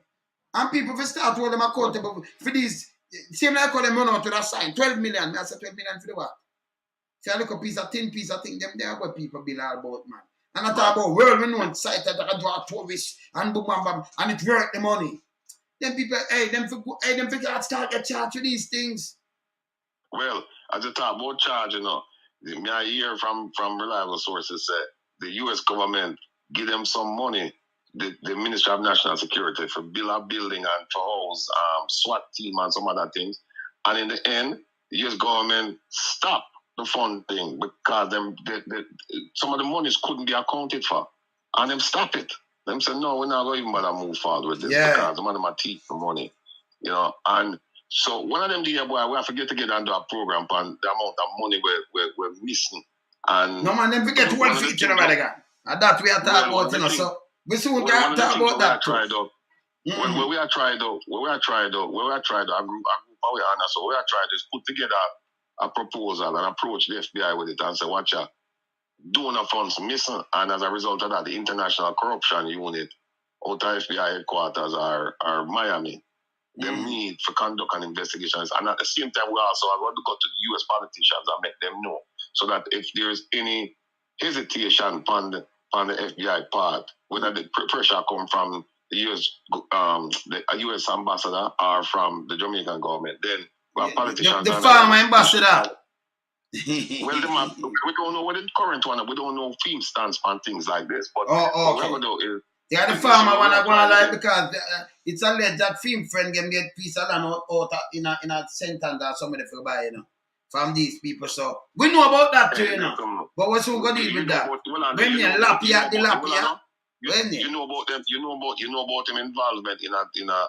And people for start hold them accountable for these. Same like call them money to that sign. 12 million. I said 12 million for the what? If you look a piece of thing, them there what people bill all about, man. And I talk about world renowned site that I draw tourists and boom bam bam and it worth the money. Then people, them for start get charged for these things. Well, as you talk about charge, you know, I hear from reliable sources that the U.S. government give them some money, the Ministry of National Security, for build a building and for house SWAT team and some other things. And in the end, the U.S. government stopped the funding because some of the monies couldn't be accounted for. And them stop it. Them say, no, we're not going to even bother move forward with this because the money my teeth for money. You know, and so one of them day, boy, we have to get together and do a program on the amount of money we're missing. And no man, then forget one feature about again. And that we are talking about, you know, so we soon got to talk about that too. Where we are tried out, a group how we are now, so we are trying to put together a proposal and approach the FBI with it and say, watch out, donor funds missing, and as a result of that, the International Corruption Unit out of FBI headquarters are Miami. They need to conduct an investigation, and at the same time, we also are going to go to the US politicians and make them know, so that if there is any hesitation on the FBI part, whether the pressure come from the US ambassador or from the Jamaican government, then politicians. The former ambassador. Well, we don't know what the current one. We don't know film stance on things like this. But what we're going to do is. Yeah, the farmer one I want to like because it's alleged that film friend can get piece of land out in a sentence or somebody for buy, you know, from these people. So we know about that too, you know. But what's who going to deal with that? When you lapia, the lapia. You know about them. You know about him involvement in a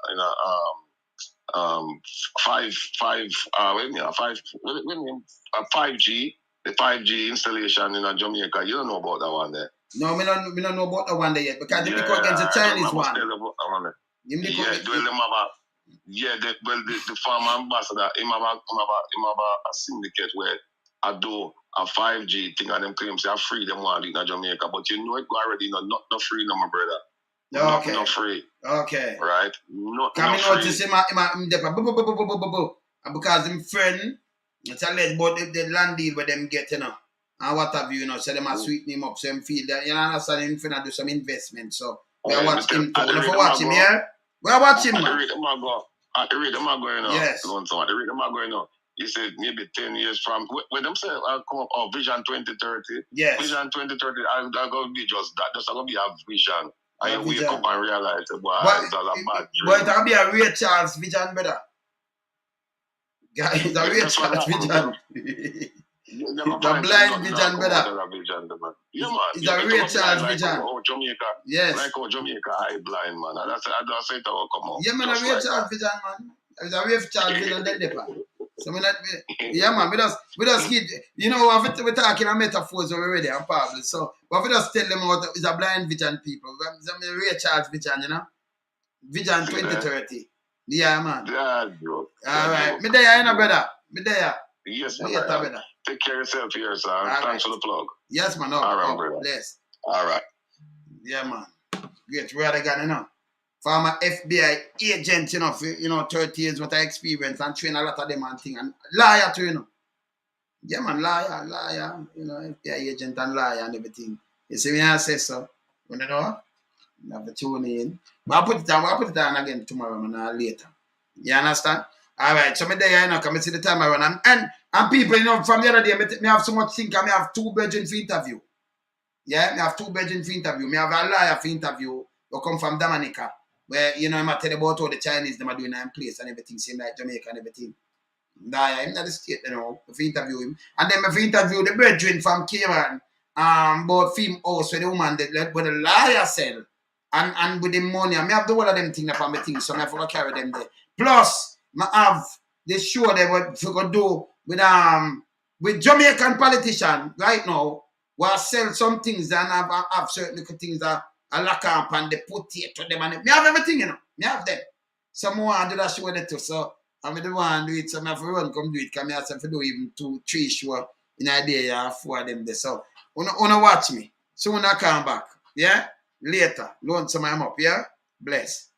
5G, the 5G installation in Jamaica. You don't know about that one there. No, we don't know about that one there yet because they go against the Chinese one. The farmer ambassador, him have a syndicate where I do a 5G thing and them claims they free them one in Jamaica, but you know it already not free no, my brother. Okay. Not free. Okay. Right? Not free. Notice him because him friend, it's alleged about the land deal where them get, you know. And what have you know, so they must sweeten him up, so him feel that, you know, understand him finna do some investment. So we are watching him too. If you watch him here, we are watching him. I read them going on. Yes. I read them going on. You said maybe 10 years from when them say come up Vision 2030. Yes. Vision 2030, I'm gonna be just that. That's gonna be a vision. I wake up and realize boy, it's all a bad dream. But it'll be a real chance vision, brother. It's a real chance vision. The blind vision, brother. Yeah, man. It's a real chance vision. Like Jamaica. Yes. Like how Jamaica eye blind, man. That's it will come out. Yeah, man, a real chance vision, man. It's a real chance vision then depend. So yeah, man, we just keep, you know, we're talking about metaphors already and parables. So but we just tell them out it's a blind vision people. It's a real chance vision, you know. Vision 2030. Yeah, man. Yeah, bro. All right. Me there, you know, brother. Me there. Yes, brother. Take care of yourself here, sir. Thanks for the plug. Yes, man. All right, brother. Bless. All right. Yeah, man. Great. Where they got, you know. Former FBI agent, you know, 30 years what I experience and train a lot of them and thing. And liar too, you know. Yeah, man, liar. You know, FBI agent and liar and everything. You see me, I say so. You know? You have to tune in. But I'll put it on again tomorrow, man, later. You understand? All right, so me there, you know, come see the time around. And people, you know, from the other day, me have so much think, I have 2 brethren for interview. Yeah, me have 2 brethren for interview. Me have a liar for interview who come from Dominica. Where, you know, I'm tell about all the Chinese them are doing in place and everything, same like Jamaica and everything. I'm not the state, you know, if you interview him. And then if you interview the brethren from Cameron, about film house where the woman that with the liar sell and with the money. I have the whole of them things upon my things, so I have to carry them there. Plus, I have the show they what we could do with Jamaican politician right now, where sell some things and have certain things that I lock up and they put it to them and me have everything, you know. Me have them. Some more do that show there too. So I'm the one do it, so I have to run come do it. Because I have to do even 2, 3 show in a day, 4 of them there. So wanna watch me. Soon I come back. Yeah? Later. Loan some I'm up, yeah? Bless.